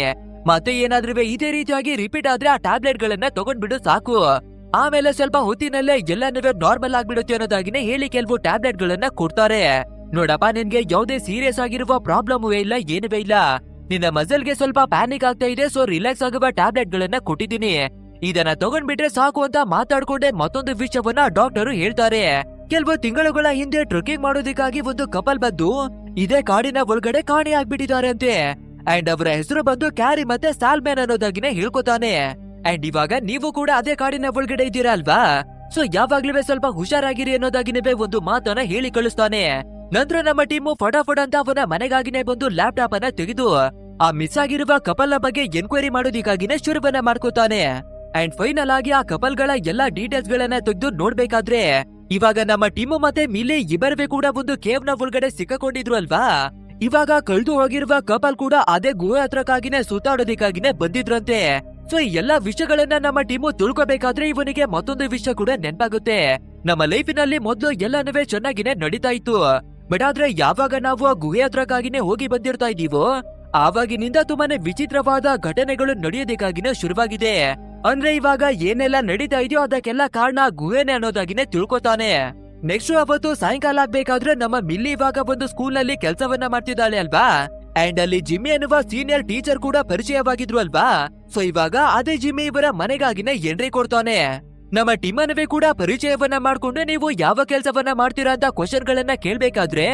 S1: ಮತ್ತೆ ಏನಾದ್ರೂ ಇದೇ ರೀತಿಯಾಗಿ ರಿಪೀಟ್ ಆದ್ರೆ ಆ ಟ್ಯಾಬ್ಲೆಟ್ ಗಳನ್ನ ತಗೊಂಡ್ಬಿಡು ಸಾಕು, ಆಮೇಲೆ ಸ್ವಲ್ಪ ಹೊತ್ತಿನಲ್ಲೇ ಎಲ್ಲನೂ ನಾರ್ಮಲ್ ಆಗ್ಬಿಡುತ್ತೆ ಅನ್ನೋದಾಗಿನೇ ಹೇಳಿ ಕೆಲವು ಟ್ಯಾಬ್ಲೆಟ್ ಗಳನ್ನ ಕೊಡ್ತಾರೆ. ನೋಡಪ್ಪ, ನಿನ್ಗೆ ಯಾವುದೇ ಸೀರಿಯಸ್ ಆಗಿರುವ ಪ್ರಾಬ್ಲಮ್ ಇಲ್ಲ, ಏನುವೇ ಇಲ್ಲ, ನಿನ್ನ ಮಸಲ್ಗೆ ಸ್ವಲ್ಪ ಪ್ಯಾನಿಕ್ ಆಗ್ತಾ ಇದೆ, ಸೊ ರಿಲ್ಯಾಕ್ಸ್ ಆಗುವ ಟ್ಯಾಬ್ಲೆಟ್ ಗಳನ್ನ ಕೊಟ್ಟಿದ್ದೀನಿ, ಇದನ್ನ ತಗೊಂಡ್ಬಿಟ್ರೆ ಸಾಕು ಅಂತ ಮಾತಾಡ್ಕೊಂಡೆ ಮತ್ತೊಂದು ವಿಷಯವನ್ನ ಡಾಕ್ಟರ್ ಹೇಳ್ತಾರೆ. ಕೆಲವು ತಿಂಗಳುಗಳ ಹಿಂದೆ ಟ್ರೆಕ್ಕಿಂಗ್ ಮಾಡೋದಕ್ಕಾಗಿ ಒಂದು ಕಪಲ್ ಬಂದು ಇದೇ ಕಾಡಿನ ಒಳಗಡೆ ಕಾಣೆ ಆಗ್ಬಿಟ್ಟಿದ್ದಾರೆ ಅಂತೆ. ಅಂಡ್ ಅವರ ಹೆಸರು ಬಂದು ಕ್ಯಾರಿ ಮತ್ತೆ ಸಾಲ್ಮ್ಯಾನ್ ಅನ್ನೋದಾಗಿನೇ ಹೇಳ್ಕೊತಾನೆ. ಅಂಡ್ ಇವಾಗ ನೀವು ಕೂಡ ಅದೇ ಕಾಡಿನ ಒಳಗಡೆ ಇದ್ದೀರಾ ಅಲ್ವಾ, ಸೊ ಯಾವಾಗ್ಲೂ ಸ್ವಲ್ಪ ಹುಷಾರಾಗಿರಿ ಅನ್ನೋದಾಗಿನೇ ಒಂದು ಮಾತನ್ನ ಹೇಳಿ ಕಳಿಸ್ತಾನೆ. ನಂತರ ನಮ್ಮ ಟೀಮು ಫಟಾಫಟ್ ಅಂತ ಅವನ ಮನೆಗಾಗಿನೇ ಬಂದು ಲ್ಯಾಪ್ಟಾಪ್ ಅನ್ನ ತೆಗೆದು ಆ ಮಿಸ್ ಆಗಿರುವ ಕಪಲ್ ನ ಬಗ್ಗೆ ಎನ್ಕ್ವೈರಿ ಮಾಡೋದಿಕ್ಕಾಗಿನೇ ಶುರುವನ್ನ ಮಾಡ್ಕೋತಾನೆ. ಅಂಡ್ ಫೈನಲ್ ಆಗಿ ಆ ಕಪಲ್ ಗಳ ಎಲ್ಲಾ ಡೀಟೇಲ್ಸ್ ಗಳನ್ನ ತೆಗೆದು ನೋಡ್ಬೇಕಾದ್ರೆ ಇವಾಗ ನಮ್ಮ ಟೀಮು ಮತ್ತೆ ಮಿಲಿ ಇಬ್ಬರವೇ ಕೂಡ ಒಂದು ಕೇವ್ ನ ಒಳಗಡೆ ಸಿಕ್ಕಾಕೊಂಡಿದ್ರು ಅಲ್ವಾ. ಇವಾಗ ಕಳೆದು ಹೋಗಿರುವ ಕಪಲ್ ಕೂಡ ಅದೇ ಗುಹೆ ಹತ್ರಕ್ಕಾಗಿನೇ ಸುತ್ತಾಡೋದಿಕ್ಕಾಗಿನೇ ಬಂದಿದ್ರಂತೆ. ಸೊ ಈ ಎಲ್ಲಾ ವಿಷಯಗಳನ್ನ ನಮ್ಮ ಟೀಮು ತಿಳ್ಕೋಬೇಕಾದ್ರೆ ಇವನಿಗೆ ಮತ್ತೊಂದು ವಿಷಯ ಕೂಡ ನೆನಪಾಗುತ್ತೆ. ನಮ್ಮ ಲೈಫಿನಲ್ಲಿ ಮೊದ್ಲು ಎಲ್ಲನೂ ಚೆನ್ನಾಗಿನೇ ನಡೀತಾ ಇತ್ತು, ಬಟ್ ಆದ್ರೆ ಯಾವಾಗ ನಾವು ಆ ಗುಹೆ ಹತ್ರಕ್ಕಾಗಿನೇ ಹೋಗಿ ಬಂದಿರ್ತಾ ಇದೀವೋ ಆವಾಗಿನಿಂದ ತುಂಬಾನೇ ವಿಚಿತ್ರವಾದ ಘಟನೆಗಳು ನಡೆಯೋದಕ್ಕಾಗಿನೇ ಶುರುವಾಗಿದೆ. ಅಂದ್ರೆ ಇವಾಗ ಏನೆಲ್ಲ ನಡೀತಾ ಇದೆಯೋ ಅದಕ್ಕೆಲ್ಲ ಕಾರಣ ಗುಹೆನೆ ಅನ್ನೋದಾಗಿನೇ ತಿಳ್ಕೊತಾನೆ. ನೆಕ್ಸ್ಟ್ ಅವತ್ತು ಸಾಯಂಕಾಲ ಆಗ್ಬೇಕಾದ್ರೆ ನಮ್ಮ ಮಿಲ್ಲಿ ಇವಾಗ ಒಂದು ಸ್ಕೂಲ್ ನಲ್ಲಿ ಕೆಲಸವನ್ನ ಮಾಡ್ತಿದ್ದಾಳೆ ಅಲ್ವಾ. ಅಂಡ್ ಅಲ್ಲಿ ಜಿಮ್ಮಿ ಅನ್ನುವ ಸೀನಿಯರ್ ಟೀಚರ್ ಕೂಡ ಪರಿಚಯವಾಗಿದ್ರು ಅಲ್ವಾ. ಸೊ ಇವಾಗ ಅದೇ ಜಿಮ್ಮಿ ಇವರ ಮನೆಗಾಗಿನೇ ಎಂಟ್ರಿ ಕೊಡ್ತಾನೆ. ನಮ್ಮ ಟೀಮನ್ನವೇ ಕೂಡ ಪರಿಚಯವನ್ನ ಮಾಡ್ಕೊಂಡು ನೀವು ಯಾವ ಕೆಲಸವನ್ನ ಮಾಡ್ತೀರಾ ಅಂತ ಕ್ವಶನ್ ಗಳನ್ನ ಕೇಳ್ಬೇಕಾದ್ರೆ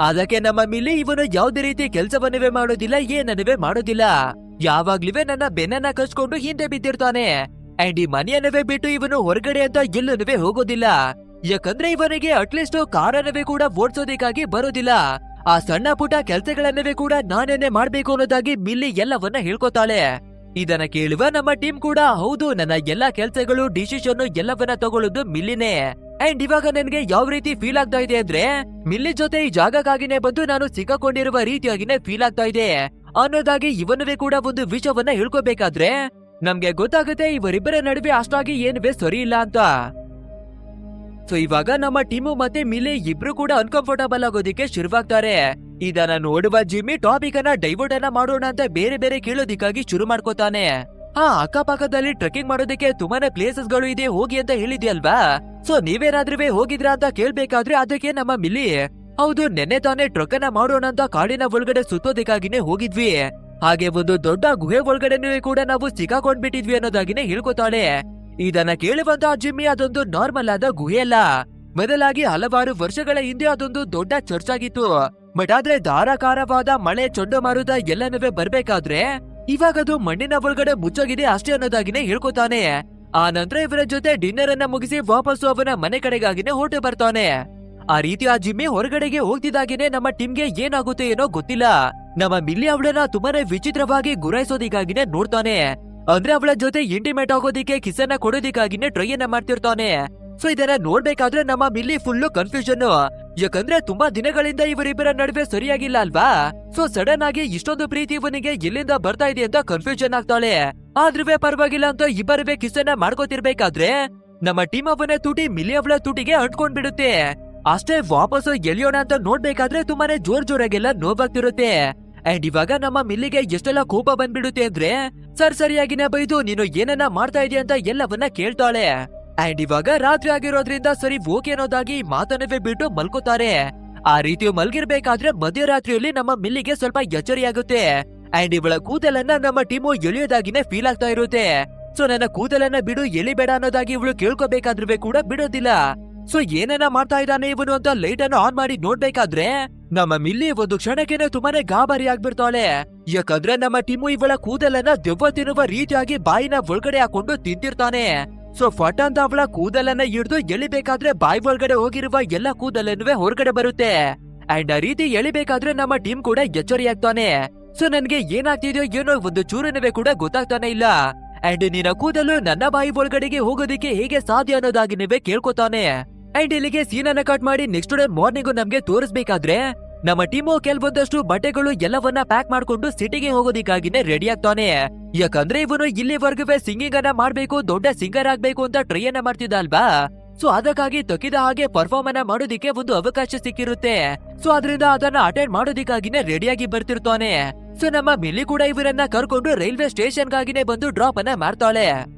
S1: ಅದಕ್ಕೆ ನಮ್ಮ ಮಿಲ್ಲಿ ಇವನು ಯಾವುದೇ ರೀತಿ ಕೆಲಸವನ್ನವೇ ಮಾಡೋದಿಲ್ಲ, ಏನನ್ನವೇ ಮಾಡೋದಿಲ್ಲ, ಯಾವಾಗ್ಲೂ ನನ್ನ ಬೆನ್ನನ್ನ ಕಚ್ಕೊಂಡು ಹಿಂದೆ ಬಿದ್ದಿರ್ತಾನೆ. ಅಂಡ್ ಈ ಮನೆಯನ್ನವೇ ಬಿಟ್ಟು ಇವನು ಹೊರಗಡೆ ಅಂತ ಎಲ್ಲನೂ ಹೋಗೋದಿಲ್ಲ, ಯಾಕಂದ್ರೆ ಇವನಿಗೆ ಅಟ್ಲೀಸ್ಟ್ ಕಾರನ್ನವೇ ಕೂಡ ಓಡಿಸೋದಕ್ಕಾಗಿ ಬರೋದಿಲ್ಲ. ಆ ಸಣ್ಣ ಪುಟ್ಟ ಕೆಲಸಗಳನ್ನವೇ ಕೂಡ ನಾನೇನೆ ಮಾಡ್ಬೇಕು ಅನ್ನೋದಾಗಿ ಮಿಲ್ಲಿ ಎಲ್ಲವನ್ನ ಹೇಳ್ಕೊತಾಳೆ. ಇದನ್ನ ಕೇಳುವ ನಮ್ಮ ಟೀಮ್ ಕೂಡ ಹೌದು, ನನ್ನ ಎಲ್ಲಾ ಕೆಲ್ಸಗಳು ಡಿಸಿಷನ್ ಎಲ್ಲವನ್ನ ತಗೊಳ್ಳೋದು ಮಿಲ್ಲಿನೇ. ಅಂಡ್ ಇವಾಗ ನನ್ಗೆ ಯಾವ ರೀತಿ ಫೀಲ್ ಆಗ್ತಾ ಇದೆ ಅಂದ್ರೆ, ಮಿಲ್ಲಿ ಜೊತೆ ಈ ಜಾಗಕ್ಕಾಗಿನೇ ಬಂದು ನಾನು ಸಿಕ್ಕಾಕೊಂಡಿರುವ ರೀತಿಯಾಗಿನೇ ಫೀಲ್ ಆಗ್ತಾ ಇದೆ ಅನ್ನೋದಾಗಿ ಇವನುವೇ ಕೂಡ ಒಂದು ವಿಷಯವನ್ನ ಹೇಳ್ಕೋಬೇಕಾದ್ರೆ ನಮ್ಗೆ ಗೊತ್ತಾಗುತ್ತೆ ಇವರಿಬ್ಬರ ನಡುವೆ ಅಷ್ಟಾಗಿ ಏನುವೆ ಸರಿ ಇಲ್ಲ ಅಂತ. ಸೊ ಇವಾಗ ನಮ್ಮ ಟೀಮು ಮತ್ತೆ ಮಿಲಿ ಇಬ್ರು ಕೂಡ ಅನ್ಕಂಫರ್ಟಬಲ್ ಆಗೋದಿಕ್ಕೆ ಶುರುವಾಗ್ತಾರೆ. ಇದನ್ನ ನೋಡುವ ಜಿಮ್ಮಿ ಟಾಪಿಕ್ ಅನ್ನ ಡೈವರ್ಟ್ ಅನ್ನ ಮಾಡೋಣ ಅಂತ ಬೇರೆ ಬೇರೆ ಕೇಳೋದಿಕ್ಕಾಗಿ ಶುರು ಮಾಡ್ಕೋತಾನೆ. ಅಕ್ಕಪಕ್ಕದಲ್ಲಿ ಟ್ರೆಕ್ಕಿಂಗ್ ಮಾಡೋದಕ್ಕೆ ತುಂಬಾನೇ ಪ್ಲೇಸಸ್ ಗಳು ಇದೆ, ಹೋಗಿ ಅಂತ ಹೇಳಿದ್ಯಲ್ವಾ? ಸೊ ನೀವೇನಾದ್ರೂ ಹೋಗಿದ್ರಾ ಅಂತ ಕೇಳ್ಬೇಕಾದ್ರೆ ಅದಕ್ಕೆ ನಮ್ಮ ಮಿಲಿ ಹೌದು, ನೆನ್ನೆ ತಾನೇ ಟ್ರಕ್ ಅನ್ನ ಮಾಡೋಣ ಅಂತ ಕಾಡಿನ ಒಳಗಡೆ ಸುತ್ತೋದಕ್ಕಾಗಿನೇ ಹೋಗಿದ್ವಿ, ಹಾಗೆ ಒಂದು ದೊಡ್ಡ ಗುಹೆ ಒಳಗಡೆ ಕೂಡ ನಾವು ಸಿಕ್ಕಾಕೊಂಡ್ಬಿಟ್ಟಿದ್ವಿ ಅನ್ನೋದಾಗಿನೇ ಹೇಳ್ಕೊತಾಳೆ. ಇದನ್ನ ಕೇಳುವಂತ ಜಿಮ್ಮಿ ಅದೊಂದು ನಾರ್ಮಲ್ ಆದ ಗುಹೆ ಅಲ್ಲ, ಬದಲಾಗಿ ಹಲವಾರು ವರ್ಷಗಳ ಹಿಂದೆ ಅದೊಂದು ದೊಡ್ಡ ಚರ್ಚ್ ಆಗಿತ್ತು. ಬಟ್ ಆದ್ರೆ ಧಾರಾಕಾರವಾದ ಮಳೆ ಚಂಡಮಾರುತ ಎಲ್ಲನೂ ಬರ್ಬೇಕಾದ್ರೆ ಇವಾಗದು ಮಣ್ಣಿನ ಒಳಗಡೆ ಮುಚ್ಚೋಗಿದೆ ಅಷ್ಟೇ ಅನ್ನೋದಾಗಿನೇ ಹೇಳ್ಕೊತಾನೆ. ಆ ನಂತರ ಇವರ ಜೊತೆ ಡಿನ್ನರ್ ಅನ್ನ ಮುಗಿಸಿ ವಾಪಸ್ಸು ಅವನ ಮನೆ ಕಡೆಗಾಗಿನೇ ಹೊರಟು ಬರ್ತಾನೆ. ಆ ರೀತಿ ಆ ಜಿಮ್ಮಿ ಹೊರಗಡೆಗೆ ಹೋಗ್ತಿದ್ದಾಗೇನೆ ನಮ್ಮ ಟೀಮ್ಗೆ ಏನಾಗುತ್ತೆ ಏನೋ ಗೊತ್ತಿಲ್ಲ, ನಮ್ಮ ಮಿಲ್ಲಿ ಅವಳನ್ನ ತುಂಬಾನೇ ವಿಚಿತ್ರವಾಗಿ ಗುರಾಯಿಸೋದಿಕ್ಕಾಗಿನೇ ನೋಡ್ತಾನೆ. ಅಂದ್ರೆ ಅವಳ ಜೊತೆ ಇಂಟಿಮೇಟ್ ಆಗೋದಿಕ್ಕೆ ಕಿಸನ್ನ ಕೊಡೋದಿಕ್ಕಾಗಿನೇ ಟ್ರೈ ಅನ್ನ ಮಾಡ್ತಿರ್ತಾನೆ. ಸೊ ಇದನ್ನ ನೋಡ್ಬೇಕಾದ್ರೆ ನಮ್ಮ ಮಿಲ್ಲಿ ಫುಲ್ಲು ಕನ್ಫ್ಯೂಷನ್, ಯಾಕಂದ್ರೆ ತುಂಬಾ ದಿನಗಳಿಂದ ಇವರಿಬ್ಬರ ನಡುವೆ ಸರಿಯಾಗಿಲ್ಲ ಅಲ್ವಾ? ಸೊ ಸಡನ್ ಆಗಿ ಇಷ್ಟೊಂದು ಪ್ರೀತಿ ಇವನಿಗೆ ಎಲ್ಲಿಂದ ಬರ್ತಾ ಇದೆ ಅಂತ ಕನ್ಫ್ಯೂಷನ್ ಆಗ್ತಾಳೆ. ಆದ್ರೂ ಪರವಾಗಿಲ್ಲ ಅಂತ ಇಬ್ಬರವೇ ಕಿಸನ್ನ ಮಾಡ್ಕೋತಿರ್ಬೇಕಾದ್ರೆ ನಮ್ಮ ಟೀಮ್ ಅವನ ತುಟಿ ಮಿಲ್ಲಿ ಅವಳ ತುಟಿಗೆ ಅಂಟ್ಕೊಂಡ್ ಬಿಡುತ್ತೆ. ಅಷ್ಟೇ ವಾಪಸ್ಸು ಎಳಿಯೋಣ ಅಂತ ನೋಡ್ಬೇಕಾದ್ರೆ ತುಂಬಾನೇ ಜೋರಾಗೆಲ್ಲ ನೋವಾಗ್ತಿರುತ್ತೆ. ಅಂಡ್ ಇವಾಗ ನಮ್ಮ ಮಿಲ್ಲಿಗೆ ಎಷ್ಟೆಲ್ಲ ಕೋಪ ಬಂದ್ಬಿಡುತ್ತೆ ಅಂದ್ರೆ ಸರಿಯಾಗಿನೇ ಬೈದು ನೀನು ಏನನ್ನ ಮಾಡ್ತಾ ಇದೀಯ ಅಂತ ಎಲ್ಲವನ್ನ ಕೇಳ್ತಾಳೆ. ಅಂಡ್ ಇವಾಗ ರಾತ್ರಿ ಆಗಿರೋದ್ರಿಂದ ಸರಿ ಓಕೆ ಅನ್ನೋದಾಗಿ ಮಾತನ್ನವೇ ಬಿಟ್ಟು ಮಲ್ಕೋತಾರೆ. ಆ ರೀತಿ ಮಲ್ಗಿರ್ಬೇಕಾದ್ರೆ ಮಧ್ಯರಾತ್ರಿಯಲ್ಲಿ ನಮ್ಮ ಮಿಲ್ಲಿಗೆ ಸ್ವಲ್ಪ ಎಚ್ಚರಿಯಾಗುತ್ತೆ. ಅಂಡ್ ಇವಳ ಕೂದಲನ್ನ ನಮ್ಮ ಟೀಮು ಎಳೆಯೋದಾಗಿನೇ ಫೀಲ್ ಆಗ್ತಾ ಇರುತ್ತೆ. ಸೊ ನನ್ನ ಕೂದಲನ್ನ ಬಿಡು, ಎಳಿಬೇಡ ಅನ್ನೋದಾಗಿ ಇವಳು ಕೇಳ್ಕೋಬೇಕಾದ್ರೂ ಕೂಡ ಬಿಡೋದಿಲ್ಲ. ಸೊ ಏನನ್ನ ಮಾಡ್ತಾ ಇದ್ದಾನೆ ಇವನು ಅಂತ ಲೈಟ್ ಅನ್ನು ಆನ್ ಮಾಡಿ ನೋಡ್ಬೇಕಾದ್ರೆ ನಮ್ಮ ಮಿಲ್ಲಿ ಒಂದು ಕ್ಷಣಕ್ಕೆ ತುಂಬಾನೇ ಗಾಬರಿ ಆಗ್ಬಿಡ್ತಾಳೆ. ಯಾಕಂದ್ರೆ ನಮ್ಮ ಟೀಮು ಇವಳ ಕೂದಲನ್ನ ದೆವ್ವ ತಿನ್ನುವ ರೀತಿಯಾಗಿ ಬಾಯಿನ ಒಳಗಡೆ ಹಾಕೊಂಡು ತಿಂತಿರ್ತಾನೆ. ಸೊ ಫಟ್ ಅಂತ ಅವಳ ಕೂದಲನ್ನ ಹಿಡಿದು ಎಳಿಬೇಕಾದ್ರೆ ಬಾಯಿ ಒಳಗಡೆ ಹೋಗಿರುವ ಎಲ್ಲ ಕೂದಲನ್ನುವೆ ಹೊರಗಡೆ ಬರುತ್ತೆ. ಅಂಡ್ ಆ ರೀತಿ ಎಳಿಬೇಕಾದ್ರೆ ನಮ್ಮ ಟೀಮ್ ಕೂಡ ಎಚ್ಚರಿಯಾಗ್ತಾನೆ. ಸೊ ನನ್ಗೆ ಏನಾಗ್ತಿದ್ಯೋ ಏನೋ ಒಂದು ಚೂರನವೇ ಕೂಡ ಗೊತ್ತಾಗ್ತಾನೆ ಇಲ್ಲ. ಅಂಡ್ ನಿನ್ನ ಕೂದಲು ನನ್ನ ಬಾಯಿ ಒಳಗಡೆಗೆ ಹೋಗೋದಿಕ್ಕೆ ಹೇಗೆ ಸಾಧ್ಯ ಅನ್ನೋದಾಗಿ ನೀವೇ ಕೇಳ್ಕೊತಾನೆ. ಅಂಡ್ ಇಲ್ಲಿಗೆ ಸೀನ್ ಅನ್ನ ಕಟ್ ಮಾಡಿ ನೆಕ್ಸ್ಟ್ ಡೇ ಮಾರ್ನಿಂಗ್ ನಮ್ಗೆ ತೋರಿಸ್ಬೇಕಾದ್ರೆ ನಮ್ಮ ಟೀಮು ಕೆಲವೊಂದಷ್ಟು ಬಟ್ಟೆಗಳು ಎಲ್ಲವನ್ನ ಪ್ಯಾಕ್ ಮಾಡ್ಕೊಂಡು ಸಿಟಿಗೆ ಹೋಗೋದಿಕ್ಕಾಗಿನೇ ರೆಡಿ ಆಗ್ತಾನೆ. ಯಾಕಂದ್ರೆ ಇವನು ಇಲ್ಲಿವರೆಗೂ ಸಿಂಗಿಂಗ್ ಅನ್ನ ಮಾಡ್ಬೇಕು, ದೊಡ್ಡ ಸಿಂಗರ್ ಆಗ್ಬೇಕು ಅಂತ ಟ್ರೈ ಅನ್ನ ಮಾಡ್ತಿದ್ದ ಅಲ್ವಾ? ಸೊ ಅದಕ್ಕಾಗಿ ತಕ್ಕಿದ ಹಾಗೆ ಪರ್ಫಾರ್ಮ್ ಅನ್ನ ಮಾಡೋದಿಕ್ಕೆ ಒಂದು ಅವಕಾಶ ಸಿಕ್ಕಿರುತ್ತೆ. ಸೊ ಅದರಿಂದ ಅದನ್ನ ಅಟೆಂಡ್ ಮಾಡೋದಿಕ್ಕಾಗಿನೇ ರೆಡಿಯಾಗಿ ಬರ್ತಿರ್ತಾನೆ. ಸೊ ನಮ್ಮ ಮಿಲ್ಲಿ ಕೂಡ ಇವರನ್ನ ಕರ್ಕೊಂಡು ರೈಲ್ವೆ ಸ್ಟೇಷನ್ ಗಾಗಿನೇ ಬಂದು ಡ್ರಾಪ್ ಅನ್ನ ಮಾಡ್ತಾಳೆ.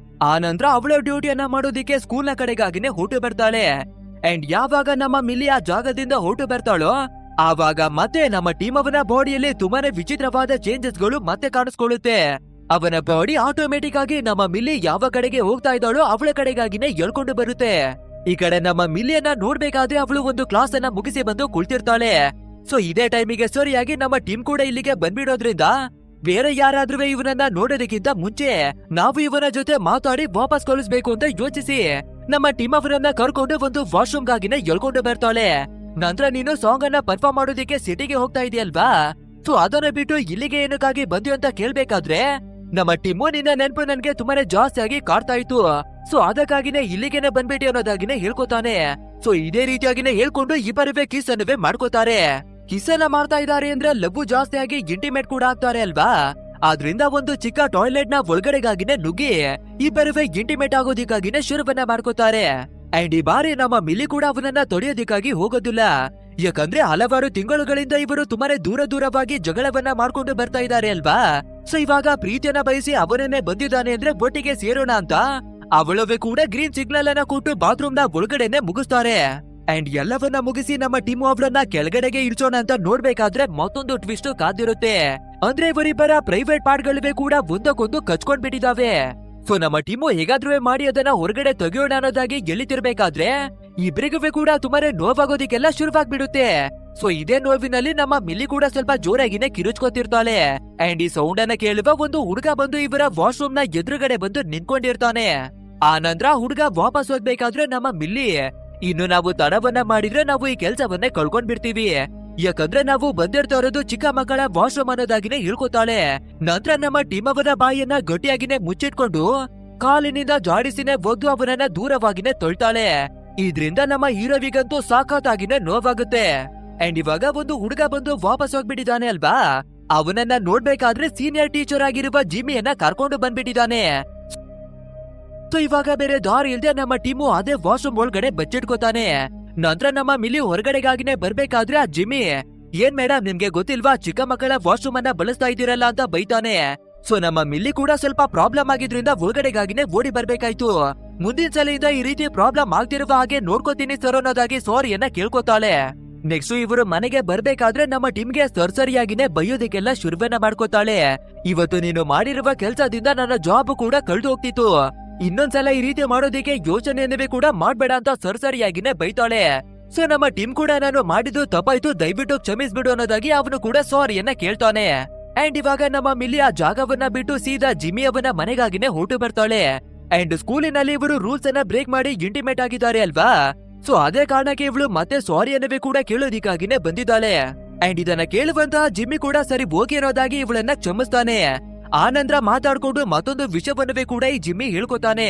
S1: ಆ ನಂತರ ಅವಳ ಡ್ಯೂಟಿಯನ್ನ ಮಾಡೋದಿಕ್ಕೆ ಸ್ಕೂಲ್ ನ ಕಡೆಗಾಗಿನೇ ಹೊರಟು ಬರ್ತಾಳೆ. ಅಂಡ್ ಯಾವಾಗ ನಮ್ಮ ಮಿಲ್ಲಿ ಆ ಜಾಗದಿಂದ ಹೊರಟು ಬರ್ತಾಳೋ ಆವಾಗ ಮತ್ತೆ ನಮ್ಮ ಟೀಮ್ ಅವನ ಬಾಡಿಯಲ್ಲಿ ತುಂಬಾನೇ ವಿಚಿತ್ರವಾದ ಚೇಂಜಸ್ ಗಳು ಮತ್ತೆ ಕಾಣಿಸ್ಕೊಳ್ಳುತ್ತೆ. ಅವನ ಬಾಡಿ ಆಟೋಮೆಟಿಕ್ ಆಗಿ ನಮ್ಮ ಮಿಲ್ಲಿ ಯಾವ ಕಡೆಗೆ ಹೋಗ್ತಾ ಇದ್ದಾಳೋ ಅವಳ ಕಡೆಗಾಗಿನೇ ಎಳ್ಕೊಂಡು ಬರುತ್ತೆ. ಈ ಕಡೆ ನಮ್ಮ ಮಿಲ್ಲಿಯನ್ನ ನೋಡ್ಬೇಕಾದ್ರೆ ಅವಳು ಒಂದು ಕ್ಲಾಸ್ ಅನ್ನ ಮುಗಿಸಿ ಬಂದು ಕುಳಿತಿರ್ತಾಳೆ. ಸೊ ಇದೇ ಟೈಮಿಗೆ ಸರಿಯಾಗಿ ನಮ್ಮ ಟೀಮ್ ಕೂಡ ಇಲ್ಲಿಗೆ ಬಂದ್ಬಿಡೋದ್ರಿಂದ ಬೇರೆ ಯಾರಾದ್ರೂ ಇವನನ್ನ ನೋಡೋದಕ್ಕಿಂತ ಮುಂಚೆ ನಾವು ಇವನ ಜೊತೆ ಮಾತಾಡಿ ವಾಪಸ್ ಕಳಿಸ್ಬೇಕು ಅಂತ ಯೋಚಿಸಿ ನಮ್ಮ ಟೀಮ್ ಅವರನ್ನ ಕರ್ಕೊಂಡು ಒಂದು ವಾಶ್ರೂಮ್ ಗಾಗಿನೇ ಎಳ್ಕೊಂಡು ಬರ್ತಾಳೆ. ನಂತರ ನೀನು ಸಾಂಗ್ ಅನ್ನ ಪರ್ಫಾರ್ಮ್ ಮಾಡೋದಿಕ್ಕೆ ಸಿಟಿಗೆ ಹೋಗ್ತಾ ಇದೆಯಲ್ವಾ? ಸೊ ಅದನ್ನ ಬಿಟ್ಟು ಇಲ್ಲಿಗೆ ಏನಕ್ಕಾಗಿ ಬಂದ್ಯು ಅಂತ ಕೇಳ್ಬೇಕಾದ್ರೆ ನಮ್ಮ ಟೀಮು ನಿನ್ನ ನೆನಪು ನನ್ಗೆ ತುಂಬಾನೇ ಜಾಸ್ತಿ ಆಗಿ ಕಾಡ್ತಾ ಇತ್ತು, ಸೊ ಅದಕ್ಕಾಗಿನೇ ಇಲ್ಲಿಗೆನೆ ಬಂದ್ಬಿಟ್ಟು ಅನ್ನೋದಾಗಿನೇ ಹೇಳ್ಕೊತಾನೆ. ಸೊ ಇದೇ ರೀತಿಯಾಗಿನೇ ಹೇಳ್ಕೊಂಡು ಇಬ್ಬರವೇ ಕಿಸ್ ಅನ್ನವೇ ಮಾಡ್ಕೋತಾರೆ. ಕಿಸ್ ಅನ್ನ ಮಾಡ್ತಾ ಇದಾರೆ ಅಂದ್ರೆ ಲವ್ ಜಾಸ್ತಿ ಆಗಿ ಇಂಟಿಮೇಟ್ ಕೂಡ ಆಗ್ತಾರೆ ಅಲ್ವಾ? ಆದ್ರಿಂದ ಒಂದು ಚಿಕ್ಕ ಟಾಯ್ಲೆಟ್ ನ ಒಳಗಡೆಗಾಗಿನೇ ನುಗ್ಗಿ ಇಬ್ಬರವೇ ಇಂಟಿಮೇಟ್ ಆಗೋದಿಕ್ಕಾಗಿನೇ ಶುರುವನ್ನ ಮಾಡ್ಕೋತಾರೆ. ಅಂಡ್ ಈ ಬಾರಿ ನಮ್ಮ ಮಿಲ್ಲಿ ಕೂಡ ಅವನನ್ನ ತೊಡೆಯೋದಿಕ್ಕಾಗಿ ಹೋಗೋದಿಲ್ಲ, ಯಾಕಂದ್ರೆ ಹಲವಾರು ತಿಂಗಳುಗಳಿಂದ ಇವರು ತುಂಬಾನೇ ದೂರವಾಗಿ ಜಗಳವನ್ನ ಮಾಡ್ಕೊಂಡು ಬರ್ತಾ ಇದ್ದಾರೆ ಅಲ್ವಾ? ಸೊ ಇವಾಗ ಪ್ರೀತಿಯನ್ನ ಬಯಸಿ ಅವನನ್ನೇ ಬಂದಿದ್ದಾನೆ ಅಂದ್ರೆ ಒಟ್ಟಿಗೆ ಸೇರೋಣ ಅಂತ ಅವಳವೇ ಕೂಡ ಗ್ರೀನ್ ಸಿಗ್ನಲ್ ಅನ್ನ ಕೊಟ್ಟು ಬಾತ್ರೂಮ್ ನ ಒಳಗಡೆನೆ ಮುಗಿಸ್ತಾರೆ. ಅಂಡ್ ಎಲ್ಲವನ್ನ ಮುಗಿಸಿ ನಮ್ಮ ಟೀಮು ಅವರನ್ನ ಕೆಳಗಡೆಗೆ ಇಳಿಸೋಣ ಅಂತ ನೋಡ್ಬೇಕಾದ್ರೆ ಮತ್ತೊಂದು ಟ್ವಿಸ್ಟ್ ಕಾದಿರುತ್ತೆ. ಅಂದ್ರೆ ಇವರಿಬ್ಬರ ಪ್ರೈವೇಟ್ ಪಾರ್ಟ್ಗಳಿವೆ ಕೂಡ ಒಂದಕ್ಕೊಂದು ಕಚ್ಕೊಂಡ್ ಬಿಟ್ಟಿದಾವೆ. ಸೊ ನಮ್ಮ ಟೀಮು ಹೇಗಾದ್ರೂ ಮಾಡಿ ಅದನ್ನ ಹೊರಗಡೆ ತೆಗೆಯೋಣ ಅನ್ನೋದಾಗಿ ಎಳಿತಿರ್ಬೇಕಾದ್ರೆ ಇಬ್ಬರಿಗೂ ಕೂಡ ತುಂಬಾನೇ ನೋವಾಗೋದಿಕ್ಕೆಲ್ಲ ಶುರುವಾಗ್ಬಿಡುತ್ತೆ. ಸೊ ಇದೇ ನೋವಿನಲ್ಲಿ ನಮ್ಮ ಮಿಲ್ಲಿ ಕೂಡ ಸ್ವಲ್ಪ ಜೋರಾಗಿನೇ ಕಿರುಚ್ಕೋತಿರ್ತಾಳೆ. ಅಂಡ್ ಈ ಸೌಂಡ್ ಅನ್ನ ಕೇಳುವ ಒಂದು ಹುಡುಗ ಬಂದು ಇವರ ವಾಶ್ರೂಮ್ ನ ಎದುರುಗಡೆ ಬಂದು ನಿಂತ್ಕೊಂಡಿರ್ತಾನೆ. ಆ ನಂತರ ಹುಡುಗ ವಾಪಸ್ ಹೋಗ್ಬೇಕಾದ್ರೆ ನಮ್ಮ ಮಿಲ್ಲಿ ಇನ್ನು ನಾವು ತಡವನ್ನ ಮಾಡಿದ್ರೆ ನಾವು ಈ ಕೆಲ್ಸವನ್ನೇ ಕಳ್ಕೊಂಡ್ ಬಿಡ್ತೀವಿ, ಯಾಕಂದ್ರೆ ನಾವು ಬಂದಿರ್ತಾ ಇರೋದು ಚಿಕ್ಕ ಮಕ್ಕಳ ವಾಶ್ರೂಮ್ ಅನ್ನೋದಾಗಿನೇ ಹೇಳ್ಕೊತಾಳೆ. ನಂತರ ನಮ್ಮ ಟೀಮ್ ಅವರ ಬಾಯಿಯನ್ನ ಗಟ್ಟಿಯಾಗಿನೇ ಮುಚ್ಚಿಟ್ಕೊಂಡು ಕಾಲಿನಿಂದ ಜಾಡಿಸಿನೇ ಒದ್ದು ಅವನನ್ನ ದೂರವಾಗಿನೇ ತೊಳ್ತಾಳೆ. ಇದ್ರಿಂದ ನಮ್ಮ ಹೀರೋವಿಗಂತೂ ಸಾಕಾತಾಗಿನೇ ನೋವಾಗುತ್ತೆ. ಅಂಡ್ ಇವಾಗ ಒಂದು ಹುಡುಗ ಬಂದು ವಾಪಸ್ ಹೋಗ್ಬಿಟ್ಟಿದ್ದಾನೆ ಅಲ್ವಾ, ಅವನನ್ನ ನೋಡ್ಬೇಕಾದ್ರೆ ಸೀನಿಯರ್ ಟೀಚರ್ ಆಗಿರುವ ಜಿಮ್ಮಿಯನ್ನ ಕರ್ಕೊಂಡು ಬಂದ್ಬಿಟ್ಟಿದ್ದಾನೆ. ಸೊ ಇವಾಗ ಬೇರೆ ದಾರಿ ಇಲ್ದೆ ನಮ್ಮ ಟೀಮು ಅದೇ ವಾಶ್ರೂಮ್ ಒಳಗಡೆ ಬಚ್ಚಿಟ್ಕೋತಾನೆ. ನಂತರ ನಮ್ಮ ಮಿಲಿ ಹೊರಗಡೆಗಾಗಿನೇ ಬರ್ಬೇಕಾದ್ರೆ ಆ ಜಿಮ್ಮಿ, ಏನ್ ಮೇಡಮ್ ನಿಮ್ಗೆ ಗೊತ್ತಿಲ್ವಾ ಚಿಕ್ಕ ಮಕ್ಕಳ ವಾಶ್ರೂಮ್ ಅನ್ನ ಬಳಸ್ತಾ ಇದ್ದೀರಲ್ಲ ಅಂತ ಬೈತಾನೆ. ಸೊ ನಮ್ಮ ಮಿಲ್ಲಿ ಕೂಡ ಸ್ವಲ್ಪ ಪ್ರಾಬ್ಲಮ್ ಆಗಿದ್ರಿಂದ ಒಳಗಡೆಗಾಗಿನೇ ಓಡಿ ಬರ್ಬೇಕಾಯ್ತು. ಮುಂದಿನ ಸಲಿಂದ ಈ ರೀತಿ ಪ್ರಾಬ್ಲಮ್ ಆಗ್ತಿರುವ ಹಾಗೆ ನೋಡ್ಕೋತೀನಿ ಸರ್ ಅನ್ನೋದಾಗಿ ಸಾರಿಯನ್ನ ಕೇಳ್ಕೊತಾಳೆ. ನೆಕ್ಸ್ಟ್ ಇವರು ಮನೆಗೆ ಬರ್ಬೇಕಾದ್ರೆ ನಮ್ಮ ಟೀಮ್ಗೆ ಸರಿಯಾಗಿನೇ ಬೈಯೋದಕ್ಕೆಲ್ಲ ಶುರುವನ್ನ ಮಾಡ್ಕೋತಾಳೆ. ಇವತ್ತು ನೀನು ಮಾಡಿರುವ ಕೆಲ್ಸದಿಂದ ನನ್ನ ಜಾಬ್ ಕೂಡ ಕಳ್ದು ಹೋಗ್ತಿತ್ತು, ಇನ್ನೊಂದ್ಸಲ ಈ ರೀತಿ ಮಾಡೋದಿಕ್ಕೆ ಯೋಚನೆಯನ್ನೇ ಕೂಡ ಮಾಡ್ಬೇಡ ಅಂತ ಸರಿಯಾಗಿನೇ ಬೈತಾಳೆ. ಸೊ ನಮ್ಮ ಟೀಮ್ ಕೂಡ ನಾನು ಮಾಡಿದ್ದು ತಪ್ಪಾಯ್ತು, ದಯವಿಟ್ಟು ಕ್ಷಮಿಸ್ಬಿಡು ಅನ್ನೋದಾಗಿ ಅವನು ಕೂಡ ಸಾರಿಯನ್ನ ಕೇಳ್ತಾನೆ. ಅಂಡ್ ಇವಾಗ ನಮ್ಮ ಮಿಲ್ಲಿ ಆ ಜಾಗವನ್ನ ಬಿಟ್ಟು ಸೀದಾ ಜಿಮ್ಮಿ ಅವನ ಮನೆಗಾಗಿನೇ ಹೊರಟು ಬರ್ತಾಳೆ. ಅಂಡ್ ಸ್ಕೂಲಿನಲ್ಲಿ ಇವರು ರೂಲ್ಸ್ ಅನ್ನ ಬ್ರೇಕ್ ಮಾಡಿ ಇಂಟಿಮೇಟ್ ಆಗಿದ್ದಾರೆ ಅಲ್ವಾ, ಸೊ ಅದೇ ಕಾರಣಕ್ಕೆ ಇವಳು ಮತ್ತೆ ಸಾರಿಯನ್ನವೇ ಕೂಡ ಕೇಳೋದಿಕ್ಕಾಗಿನೇ ಬಂದಿದ್ದಾಳೆ. ಅಂಡ್ ಇದನ್ನ ಕೇಳುವಂತಹ ಜಿಮ್ಮಿ ಕೂಡ ಸರಿ ಓಕೆ ಅನ್ನೋದಾಗಿ ಇವಳನ್ನ ಕ್ಷಮಿಸ್ತಾನೆ. ಆನಂತರ ಮಾತಾಡ್ಕೊಂಡು ಮತ್ತೊಂದು ವಿಷಯವನ್ನವೇ ಕೂಡ ಈ ಜಿಮ್ಮಿ ಹೇಳ್ಕೊತಾನೆ.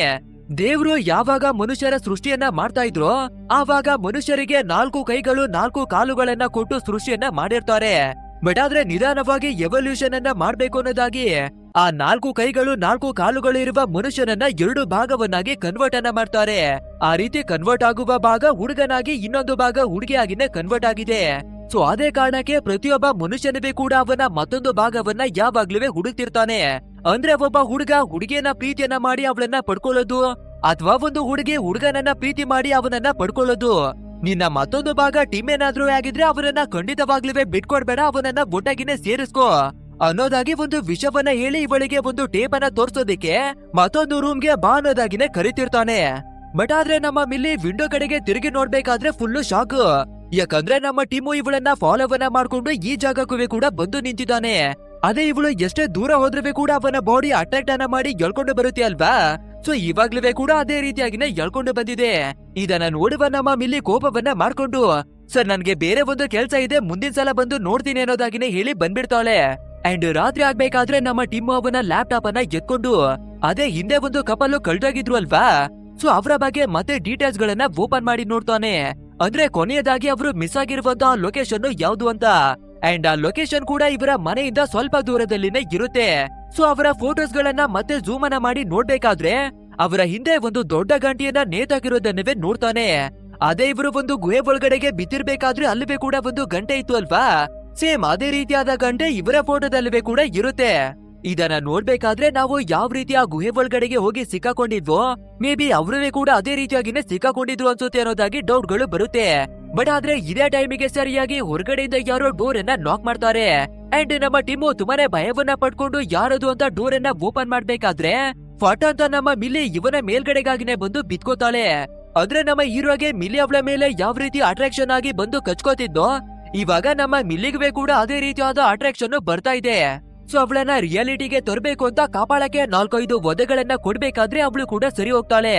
S1: ದೇವ್ರು ಯಾವಾಗ ಮನುಷ್ಯರ ಸೃಷ್ಟಿಯನ್ನ ಮಾಡ್ತಾ ಇದ್ರು ಆವಾಗ ಮನುಷ್ಯರಿಗೆ 4 ಕೈಗಳು 4 ಕಾಲುಗಳನ್ನ ಕೊಟ್ಟು ಸೃಷ್ಟಿಯನ್ನ ಮಾಡಿರ್ತಾರೆ. ಬಟ್ ಆದ್ರೆ ನಿಧಾನವಾಗಿ ಎವಲ್ಯೂಷನ್ ಅನ್ನ ಮಾಡ್ಬೇಕು ಅನ್ನೋದಾಗಿ ಆ 4 ಕೈಗಳು 4 ಕಾಲುಗಳು ಇರುವ ಮನುಷ್ಯನನ್ನ 2 ಭಾಗವನ್ನಾಗಿ ಕನ್ವರ್ಟ್ ಅನ್ನ ಮಾಡ್ತಾರೆ. ಆ ರೀತಿ ಕನ್ವರ್ಟ್ ಆಗುವ ಭಾಗ ಹುಡುಗನಾಗಿ, ಇನ್ನೊಂದು ಭಾಗ ಹುಡುಗಿಯಾಗಿನೇ ಕನ್ವರ್ಟ್ ಆಗಿದೆ. ಸೊ ಅದೇ ಕಾರಣಕ್ಕೆ ಪ್ರತಿಯೊಬ್ಬ ಮನುಷ್ಯನಿಗೆ ಕೂಡ ಅವನ ಮತ್ತೊಂದು ಭಾಗವನ್ನ ಯಾವಾಗ್ಲೂ ಹುಡುಕ್ತಿರ್ತಾನೆ. ಅಂದ್ರೆ ಒಬ್ಬ ಹುಡುಗ ಹುಡುಗಿಯನ್ನ ಪ್ರೀತಿಯನ್ನ ಮಾಡಿ ಅವಳನ್ನ ಪಡ್ಕೊಳ್ಳೋದು, ಅಥವಾ ಒಂದು ಹುಡುಗಿ ಹುಡುಗನನ್ನ ಪ್ರೀತಿ ಮಾಡಿ ಅವನನ್ನ ಪಡ್ಕೊಳ್ಳೋದು. ನಿನ್ನ ಮತ್ತೊಂದು ಭಾಗ ಟೀಮ್ ಏನಾದ್ರೂ ಆಗಿದ್ರೆ ಅವನನ್ನ ಖಂಡಿತವಾಗ್ಲೂ ಬಿಟ್ಕೊಡ್ಬೇಡ, ಅವನನ್ನ ಒಟ್ಟಾಗಿನೇ ಸೇರಿಸ್ಕೋ ಅನ್ನೋದಾಗಿ ಒಂದು ವಿಷಯವನ್ನ ಹೇಳಿ ಇವಳಿಗೆ ಒಂದು ಟೇಪ್ ಅನ್ನ ತೋರ್ಸೋದಿಕ್ಕೆ ಮತ್ತೊಂದು ರೂಮ್ಗೆ ಬಾ ಅನ್ನೋದಾಗಿನೇ ಕರಿತಿರ್ತಾನೆ. ಬಟ್ ಆದ್ರೆ ನಮ್ಮ ಮಿಲ್ಲಿ ವಿಂಡೋ ಕಡೆಗೆ ತಿರುಗಿ ನೋಡ್ಬೇಕಾದ್ರೆ ಫುಲ್ಲು ಶಾಕ್. ಯಾಕಂದ್ರೆ ನಮ್ಮ ಟೀಮು ಇವಳನ್ನ ಫಾಲೋವನ್ನ ಮಾಡ್ಕೊಂಡು ಈ ಜಾಗಕ್ಕೂ ಕೂಡ ಬಂದು ನಿಂತಿದ್ದಾನೆ. ಅದೇ ಇವಳು ಎಷ್ಟೇ ದೂರ ಹೋದ್ರೆ ಕೂಡ ಅವನ ಬಾಡಿ ಅಟ್ರಾಕ್ಟ್ ಅನ್ನ ಮಾಡಿ ಎಳ್ಕೊಂಡು ಬರುತ್ತೆ ಅಲ್ವಾ, ಸೊ ಇವಾಗ್ಲೂ ಕೂಡ ಅದೇ ರೀತಿಯಾಗಿನೇ ಎಳ್ಕೊಂಡು ಬಂದಿದೆ. ಇದನ್ನ ನೋಡುವ ನಮ್ಮ ಮಿಲ್ಲಿ ಕೋಪವನ್ನ ಮಾಡ್ಕೊಂಡು, ಸರ್ ನನ್ಗೆ ಬೇರೆ ಒಂದು ಕೆಲ್ಸ ಇದೆ, ಮುಂದಿನ ಸಲ ಬಂದು ನೋಡ್ತೀನಿ ಅನ್ನೋದಾಗಿನೇ ಹೇಳಿ ಬಂದ್ಬಿಡ್ತಾಳೆ. ಅಂಡ್ ರಾತ್ರಿ ಆಗ್ಬೇಕಾದ್ರೆ ನಮ್ಮ ಟೀಮು ಅವನ ಲ್ಯಾಪ್ಟಾಪ್ ಅನ್ನ ಎತ್ಕೊಂಡು ಅದೇ ಹಿಂದೆ ಒಂದು ಕಪಲು ಕಳ್ದೋಗಿದ್ರು ಅಲ್ವಾ, ಸೊ ಅವರ ಬಗ್ಗೆ ಮತ್ತೆ ಡೀಟೇಲ್ಸ್ ಗಳನ್ನ ಓಪನ್ ಮಾಡಿ ನೋಡ್ತಾನೆ. ಅಂದ್ರೆ ಕೊನೆಯದಾಗಿ ಅವರು ಮಿಸ್ ಆಗಿರುವಂತಹ ಲೊಕೇಶನ್ ಯಾವ್ದು ಅಂತ. ಅಂಡ್ ಆ ಲೊಕೇಶನ್ ಕೂಡ ಇವರ ಮನೆಯಿಂದ ಸ್ವಲ್ಪ ದೂರದಲ್ಲಿನೇ ಇರುತ್ತೆ. ಸೊ ಅವರ ಫೋಟೋಸ್ ಗಳನ್ನ ಮತ್ತೆ ಝೂಮ್ ಅನ್ನ ಮಾಡಿ ನೋಡ್ಬೇಕಾದ್ರೆ ಅವರ ಹಿಂದೆ ಒಂದು ದೊಡ್ಡ ಗಂಟೆಯನ್ನ ನೇತಾಕಿರೋದನ್ನವೇ ನೋಡ್ತಾನೆ. ಅದೇ ಇವರು ಒಂದು ಗುಹೆ ಒಳಗಡೆಗೆ ಬಿದ್ದಿರ್ಬೇಕಾದ್ರೆ ಅಲ್ಲಿವೇ ಕೂಡ ಒಂದು ಗಂಟೆ ಇತ್ತು ಅಲ್ವಾ, ಸೇಮ್ ಅದೇ ರೀತಿಯಾದ ಗಂಟೆ ಇವರ ಫೋಟೋದಲ್ಲಿವೇ ಕೂಡ ಇರುತ್ತೆ. ಇದನ್ನ ನೋಡ್ಬೇಕಾದ್ರೆ ನಾವು ಯಾವ ರೀತಿ ಆ ಗುಹೆ ಒಳಗಡೆಗೆ ಹೋಗಿ ಸಿಕ್ಕಾಕೊಂಡಿದ್ವೋ ಮೇ ಬಿ ಅವರೇ ಕೂಡ ಅದೇ ರೀತಿಯಾಗಿನೇ ಸಿಕ್ಕಾಕೊಂಡಿದ್ರು ಅನ್ಸುತ್ತೆ ಅನ್ನೋದಾಗಿ ಡೌಟ್ ಗಳು ಬರುತ್ತೆ. ಬಟ್ ಆದ್ರೆ ಇದೇ ಟೈಮಿಗೆ ಸರಿಯಾಗಿ ಹೊರಗಡೆಯಿಂದ ಯಾರೋ ಡೋರ್ ಅನ್ನ ನಾಕ್ ಮಾಡ್ತಾರೆ. ಅಂಡ್ ನಮ್ಮ ಟೀಮು ತುಂಬಾನೇ ಭಯವನ್ನ ಪಡ್ಕೊಂಡು ಯಾರದು ಅಂತ ಡೋರ್ ಅನ್ನ ಓಪನ್ ಮಾಡ್ಬೇಕಾದ್ರೆ ಫಟ್ ಅಂತ ನಮ್ಮ ಮಿಲ್ಲಿ ಇವನ ಮೇಲ್ಗಡೆಗಾಗಿನೇ ಬಂದು ಬಿತ್ಕೋತಾಳೆ. ಆದ್ರೆ ನಮ್ಮ ಹೀರೋಗೆ ಮಿಲ್ಲಿ ಅವಳ ಮೇಲೆ ಯಾವ ರೀತಿ ಅಟ್ರಾಕ್ಷನ್ ಆಗಿ ಬಂದು ಕಚ್ಕೋತಿದ್ದೋ ಇವಾಗ ನಮ್ಮ ಮಿಲ್ಲಿಗೆ ಕೂಡ ಅದೇ ರೀತಿಯಾದ ಅಟ್ರಾಕ್ಷನ್ ಬರ್ತಾ ಇದೆ. ಸೊ ಅವಳನ್ನ ರಿಯಾಲಿಟಿಗೆ ತರಬೇಕು ಅಂತ ಕಾಪಾಡಕ್ಕೆ 4-5 ಒದೆಗಳನ್ನ ಕೊಡ್ಬೇಕಾದ್ರೆ ಅವಳು ಕೂಡ ಸರಿ ಹೋಗ್ತಾಳೆ.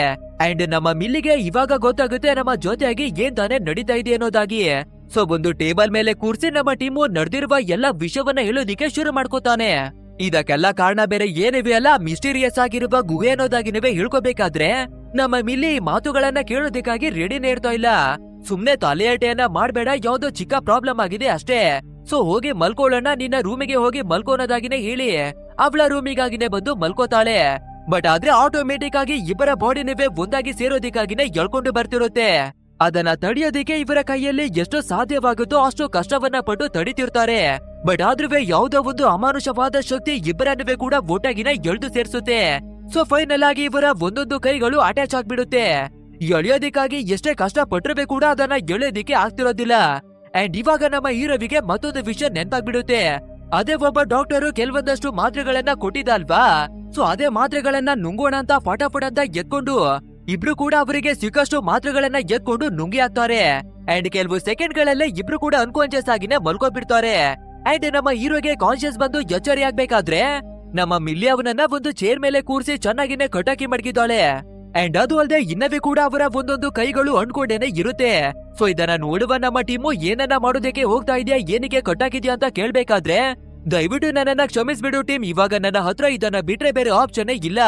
S1: ಅಂಡ್ ನಮ್ಮ ಮಿಲ್ಲಿಗೆ ಇವಾಗ ಗೊತ್ತಾಗುತ್ತೆ ನಮ್ಮ ಜೊತೆಯಾಗಿ ಏನ್ ತಾನೇ ನಡೀತಾ ಇದೆ ಅನ್ನೋದಾಗಿ. ಸೊ ಒಂದು ಟೇಬಲ್ ಮೇಲೆ ಕೂರ್ಸಿ ನಮ್ಮ ಟೀಮು ನಡೆದಿರುವ ಎಲ್ಲ ವಿಷಯವನ್ನ ಹೇಳೋದಿಕ್ಕೆ ಶುರು ಮಾಡ್ಕೋತಾನೆ. ಇದಕ್ಕೆಲ್ಲ ಕಾರಣ ಬೇರೆ ಏನಿವೆ ಅಲ್ಲ, ಮಿಸ್ಟೀರಿಯಸ್ ಆಗಿರುವ ಗುಹೆ ಅನ್ನೋದಾಗಿನವೇ ಹೇಳ್ಕೋಬೇಕಾದ್ರೆ ನಮ್ಮ ಮಿಲ್ಲಿ ಮಾತುಗಳನ್ನ ಕೇಳೋದಕ್ಕಾಗಿ ರೆಡಿನೇ ಇರ್ತಾ ಇಲ್ಲ. ಸುಮ್ನೆ ತಲೆಯಟೆಯನ್ನ ಮಾಡ್ಬೇಡ, ಯಾವ್ದೋ ಚಿಕ್ಕ ಪ್ರಾಬ್ಲಮ್ ಆಗಿದೆ ಅಷ್ಟೇ, ಸೊ ಹೋಗಿ ಮಲ್ಕೊಳ್ಳೋಣ, ನಿನ್ನ ರೂಮಿಗೆ ಹೋಗಿ ಮಲ್ಕೋನೋದಾಗಿನೇ ಹೇಳಿ ಅವಳ ರೂಮಿಗಾಗಿನೇ ಬಂದು ಮಲ್ಕೋತಾಳೆ. ಬಟ್ ಆದ್ರೆ ಆಟೋಮೆಟಿಕ್ ಆಗಿ ಇಬ್ಬರ ಬಾಡಿನವೇ ಒಂದಾಗಿ ಸೇರೋದಿಕ್ಕಾಗಿನೇ ಎಳ್ಕೊಂಡು ಬರ್ತಿರುತ್ತೆ. ಅದನ್ನ ತಡೆಯೋದಿಕ್ಕೆ ಇವರ ಕೈಯಲ್ಲಿ ಎಷ್ಟು ಸಾಧ್ಯವಾಗುತ್ತೋ ಅಷ್ಟು ಕಷ್ಟವನ್ನ ಪಟ್ಟು ತಡಿತಿರ್ತಾರೆ. ಬಟ್ ಆದ್ರೂ ಯಾವುದೋ ಒಂದು ಅಮಾನುಷವಾದ ಶಕ್ತಿ ಇಬ್ಬರನ್ನವೇ ಕೂಡ ಒಟ್ಟಾಗಿನ ಎಳ್ದು ಸೇರಿಸುತ್ತೆ. ಸೊ ಫೈನಲ್ ಆಗಿ ಇವರ ಒಂದೊಂದು ಕೈಗಳು ಅಟ್ಯಾಚ್ ಆಗ್ಬಿಡುತ್ತೆ. ಎಳೆಯೋದಿಕ್ಕಾಗಿ ಎಷ್ಟೇ ಕಷ್ಟ ಪಟ್ಟರೆ ಕೂಡ ಅದನ್ನ ಎಳೆಯೋದಿಕ್ಕೆ ಆಗ್ತಿರೋದಿಲ್ಲ. ಅಂಡ್ ಇವಾಗ ನಮ್ಮ ಹೀರೋವಿಗೆ ಮತ್ತೊಂದು ವಿಷಯ ನೆನ್ಪಾಗ್ಬಿಡುತ್ತೆ. ಅದೇ ಒಬ್ಬ ಡಾಕ್ಟರು ಕೆಲವೊಂದಷ್ಟು ಮಾತ್ರೆಗಳನ್ನ ಕೊಟ್ಟಿದ್ದ ಅಲ್ವಾ, ಸೊ ಅದೇ ಮಾತ್ರೆಗಳನ್ನ ನುಂಗೋಣ ಅಂತ ಫಟಾಫಟ್ ಅಂತ ಎತ್ಕೊಂಡು ಇಬ್ರು ಕೂಡ ಅವರಿಗೆ ಸಿಕ್ಕಷ್ಟು ಮಾತ್ರೆಗಳನ್ನ ಎತ್ಕೊಂಡು ನುಂಗಿ ಹಾಕ್ತಾರೆ. ಅಂಡ್ ಕೆಲವು ಸೆಕೆಂಡ್ ಗಳಲ್ಲೇ ಇಬ್ರು ಕೂಡ ಅನ್ಕಾನ್ಶಿಯಸ್ ಆಗಿನೇ ಮಲ್ಕೊಂಡ್ಬಿಡ್ತಾರೆ. ಅಂಡ್ ನಮ್ಮ ಹೀರೋಗೆ ಕಾನ್ಶಿಯಸ್ ಬಂದು ಎಚ್ಚರಿ ಆಗ್ಬೇಕಾದ್ರೆ ನಮ್ಮ ಮಿಲ್ಲಿ ಅವನನ್ನ ಒಂದು ಚೇರ್ ಮೇಲೆ ಕೂರಿಸಿ ಚೆನ್ನಾಗಿನೇ ಕಟಾಕಿ ಮಡಗಿದ್ದಾಳೆ. ಅಂಡ್ ಅದು ಅಲ್ಲದೆ ಇನ್ನವೇ ಕೂಡ ಅವರ ಒಂದೊಂದು ಕೈಗಳು ಅಂಡ್ಕೊಂಡೇನೆ ಇರುತ್ತೆ. ಸೊ ಇದನ್ನ ನೋಡುವ ನಮ್ಮ ಟೀಮು ಏನನ್ನ ಮಾಡೋದಕ್ಕೆ ಹೋಗ್ತಾ ಇದೆಯಾ, ಏನಿಗೆ ಕಟ್ಟಾಕಿದ್ಯಾ ಅಂತ ಕೇಳ್ಬೇಕಾದ್ರೆ, ದಯವಿಟ್ಟು ನನ್ನನ್ನ ಕ್ಷಮಿಸ್ಬಿಡು ಟೀಮ್, ಇವಾಗ ನನ್ನ ಹತ್ರ ಇದನ್ನ ಬಿಟ್ರೆ ಬೇರೆ ಆಪ್ಷನ್ ಇಲ್ಲ.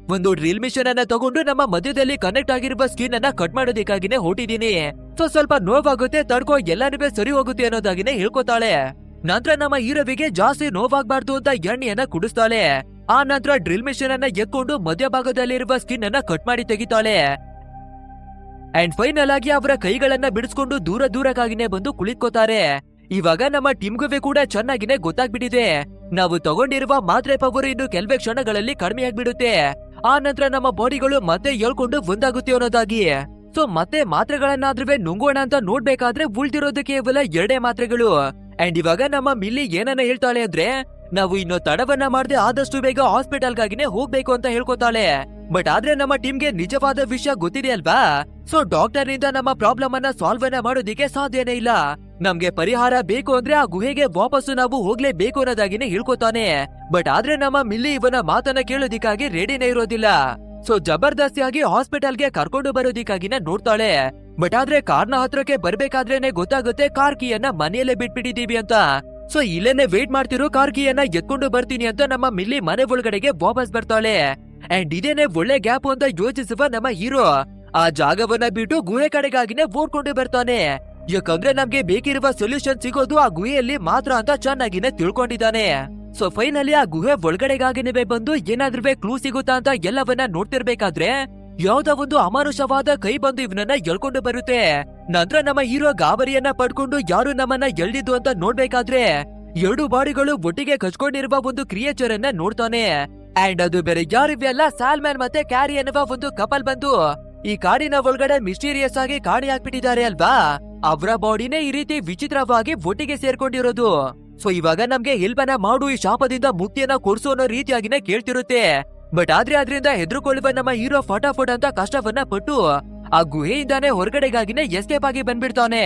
S1: ಒಂದು ಡ್ರಿಲ್ ಮಿಷನ್ ಅನ್ನ ತಗೊಂಡು ನಮ್ಮ ಮಧ್ಯದಲ್ಲಿ ಕನೆಕ್ಟ್ ಆಗಿರುವ ಸ್ಕಿನ್ ಅನ್ನ ಕಟ್ ಮಾಡೋದಕ್ಕಾಗಿನೇ ಹೊಟ್ಟಿದೀನಿ. ಸೊ ಸ್ವಲ್ಪ ನೋವಾಗುತ್ತೆ, ತಡ್ಕೋ, ಎಲ್ಲಾನು ಸರಿ ಹೋಗುತ್ತೆ ಅನ್ನೋದಾಗಿನೇ ಹೇಳ್ಕೊತಾಳೆ. ನಂತರ ನಮ್ಮ ಹೀರೋವಿಗೆ ಜಾಸ್ತಿ ನೋವಾಗ್ಬಾರ್ದು ಅಂತ ಎಣ್ಣೆಯನ್ನ ಕುಡಿಸ್ತಾಳೆ. ಆ ನಂತರ ಡ್ರಿಲ್ ಮಿಷನ್ ಅನ್ನ ಎಕ್ಕೊಂಡು ಮಧ್ಯಭಾಗದಲ್ಲಿರುವ ಸ್ಕಿನ್ ಅನ್ನ ಕಟ್ ಮಾಡಿ ತೆಗಿತಾಳೆ. ಅಂಡ್ ಫೈನಲ್ ಆಗಿ ಅವರ ಕೈಗಳನ್ನ ಬಿಡಿಸ್ಕೊಂಡು ದೂರ ದೂರಕ್ಕಾಗಿನೇ ಬಂದು ಕುಳಿತ್ಕೋತಾರೆ. ಇವಾಗ ನಮ್ಮ ಟೀಮ್ಗುವೆ ಕೂಡ ಚೆನ್ನಾಗಿನೇ ಗೊತ್ತಾಗ್ಬಿಟ್ಟಿದೆ, ನಾವು ತಗೊಂಡಿರುವ ಮಾತ್ರೆ ಪವರ್ ಇನ್ನು ಕೆಲವೇ ಕ್ಷಣಗಳಲ್ಲಿ ಕಡಿಮೆ ಆಗ್ಬಿಡುತ್ತೆ. ಆ ನಂತರ ನಮ್ಮ ಬಾಡಿಗಳು ಮತ್ತೆ ಹೇಳ್ಕೊಂಡು ಒಂದಾಗುತ್ತೆ ಅನ್ನೋದಾಗಿ. ಸೊ ಮತ್ತೆ ಮಾತ್ರೆಗಳನ್ನಾದ್ರೂ ನುಂಗೋಣ ಅಂತ ನೋಡ್ಬೇಕಾದ್ರೆ ಉಳ್ದಿರೋದು ಕೇವಲ 2 ಮಾತ್ರೆಗಳು. ಅಂಡ್ ಇವಾಗ ನಮ್ಮ ಮಿಲ್ಲಿ ಏನನ್ನ ಹೇಳ್ತಾಳೆ ಅಂದ್ರೆ, ನಾವು ಇನ್ನು ತಡವನ್ನ ಮಾಡದೆ ಆದಷ್ಟು ಬೇಗ ಹಾಸ್ಪಿಟಲ್ಗಾಗಿನೇ ಹೋಗ್ಬೇಕು ಅಂತ ಹೇಳ್ಕೊತಾಳೆ. ಬಟ್ ಆದ್ರೆ ನಮ್ಮ ಟೀಮ್ಗೆ ನಿಜವಾದ ವಿಷಯ ಗೊತ್ತಿದೆ ಅಲ್ವಾ. ಸೊ ಡಾಕ್ಟರ್ ನಿಂದ ನಮ್ಮ ಪ್ರಾಬ್ಲಮ್ ಅನ್ನ ಸಾಲ್ವ್ ಅನ್ನ ಮಾಡೋದಿಕ್ಕೆ ಸಾಧ್ಯನೇ ಇಲ್ಲ. ನಮ್ಗೆ ಪರಿಹಾರ ಬೇಕು ಅಂದ್ರೆ ಆ ಗುಹೆಗೆ ವಾಪಸ್ಸು ನಾವು ಹೋಗ್ಲೇಬೇಕು ಅನ್ನೋದಾಗಿನೇ ಹೇಳ್ಕೊತಾನೆ. ಬಟ್ ಆದ್ರೆ ನಮ್ಮ ಮಿಲ್ಲಿ ಇವನ ಮಾತನ್ನ ಕೇಳೋದಿಕ್ಕಾಗಿ ರೆಡಿನೇ ಇರೋದಿಲ್ಲ. ಸೊ ಜಬರ್ದಸ್ತಿಯಾಗಿ ಹಾಸ್ಪಿಟಲ್ಗೆ ಕರ್ಕೊಂಡು ಬರೋದಿಕ್ಕಾಗಿನೇ ನೋಡ್ತಾಳೆ. ಬಟ್ ಆದ್ರೆ ಕಾರ್ನ ಹತ್ರಕ್ಕೆ ಬರ್ಬೇಕಾದ್ರೇನೆ ಗೊತ್ತಾಗುತ್ತೆ ಕಾರ್ ಕೀಯನ್ನ ಮನೆಯಲ್ಲೇ ಬಿಟ್ಬಿಟ್ಟಿದೀವಿ ಅಂತ. ಸೊ ಇಲ್ಲೇನೆ ವೇಟ್ ಮಾಡ್ತಿರೋ, ಕಾರ್ ಕೀಯನ್ನ ಎತ್ಕೊಂಡು ಬರ್ತೀನಿ ಅಂತ ನಮ್ಮ ಮಿಲ್ಲಿ ಮನೆ ಒಳಗಡೆಗೆ ವಾಪಸ್ ಬರ್ತಾಳೆ. ಅಂಡ್ ಇದೇನೆ ಒಳ್ಳೆ ಗ್ಯಾಪ್ ಅಂತ ಯೋಚಿಸುವ ನಮ್ಮ ಹೀರೋ ಆ ಜಾಗವನ್ನ ಬಿಟ್ಟು ಗುಹೆ ಕಡೆಗಾಗಿನೇ ಓಡ್ಕೊಂಡು ಬರ್ತಾನೆ. ಯಾಕಂದ್ರೆ ನಮ್ಗೆ ಬೇಕಿರುವ ಸೊಲ್ಯೂಷನ್ ಸಿಗೋದು ಆ ಗುಹೆಯಲ್ಲಿ ಮಾತ್ರ ಅಂತ ಚೆನ್ನಾಗಿನೇ ತಿಳ್ಕೊಂಡಿದ್ದಾನೆ. ಸೊ ಫೈನಲಿ ಆ ಗುಹೆ ಒಳಗಡೆಗಾಗಿನೇ ಬಂದು ಏನಾದ್ರೂ ಕ್ಲೂ ಸಿಗುತ್ತಾ ಅಂತ ಎಲ್ಲವನ್ನ ನೋಡ್ತಿರ್ಬೇಕಾದ್ರೆ ಯಾವ್ದೋ ಒಂದು ಅಮಾನುಷವಾದ ಕೈ ಬಂದು ಇವನನ್ನ ಎಳ್ಕೊಂಡು ಬರುತ್ತೆ. ನಂತರ ನಮ್ಮ ಹೀರೋ ಗಾಬರಿಯನ್ನ ಪಡ್ಕೊಂಡು ಯಾರು ನಮ್ಮನ್ನ ಎಳ್ದಿದ್ದು ಅಂತ ನೋಡ್ಬೇಕಾದ್ರೆ 2 ಬಾಡಿಗಳು ಒಟ್ಟಿಗೆ ಕಚ್ಕೊಂಡಿರುವ ಒಂದು ಕ್ರಿಯೇಚರ್ ಅನ್ನ ನೋಡ್ತಾನೆ. ಅಂಡ್ ಅದು ಬೇರೆ ಯಾರಿವೆಲ್ಲ ಸಾಲ್ಮ್ಯಾನ್ ಮತ್ತೆ ಕ್ಯಾರಿ ಎನ್ನುವ ಒಂದು ಕಪಲ್ ಬಂದು ಈ ಕಾಡಿನ ಒಳಗಡೆ ಮಿಸ್ಟೀರಿಯಸ್ ಆಗಿ ಕಾಣಿ ಹಾಕ್ಬಿಟ್ಟಿದ್ದಾರೆ ಅಲ್ವಾ. ಅವರ ಬಾಡಿನೇ ಈ ರೀತಿ ವಿಚಿತ್ರವಾಗಿ ಒಟ್ಟಿಗೆ ಸೇರ್ಕೊಂಡಿರೋದು. ಸೊ ಇವಾಗ ನಮ್ಗೆ ಹೆಲ್ಪನ್ನ ಮಾಡು, ಈ ಶಾಪದಿಂದ ಮುಕ್ತಿಯನ್ನ ಕೊಡ್ಸು ಅನ್ನೋ ರೀತಿಯಾಗಿನೇ ಕೇಳ್ತಿರುತ್ತೆ. ಬಟ್ ಆದ್ರೆ ಅದರಿಂದ ಹೆದರ್ಕೊಳ್ಳುವ ನಮ್ಮ ಹೀರೋ ಫಟಾಫಟ್ ಅಂತ ಕಷ್ಟವನ್ನ ಪಟ್ಟು ಆ ಗುಹೆಯಿಂದಾನೇ ಹೊರಗಡೆಗಾಗಿನೇ ಎಸ್ಕೇಪ್ ಆಗಿ ಬಂದ್ಬಿಡ್ತಾನೆ.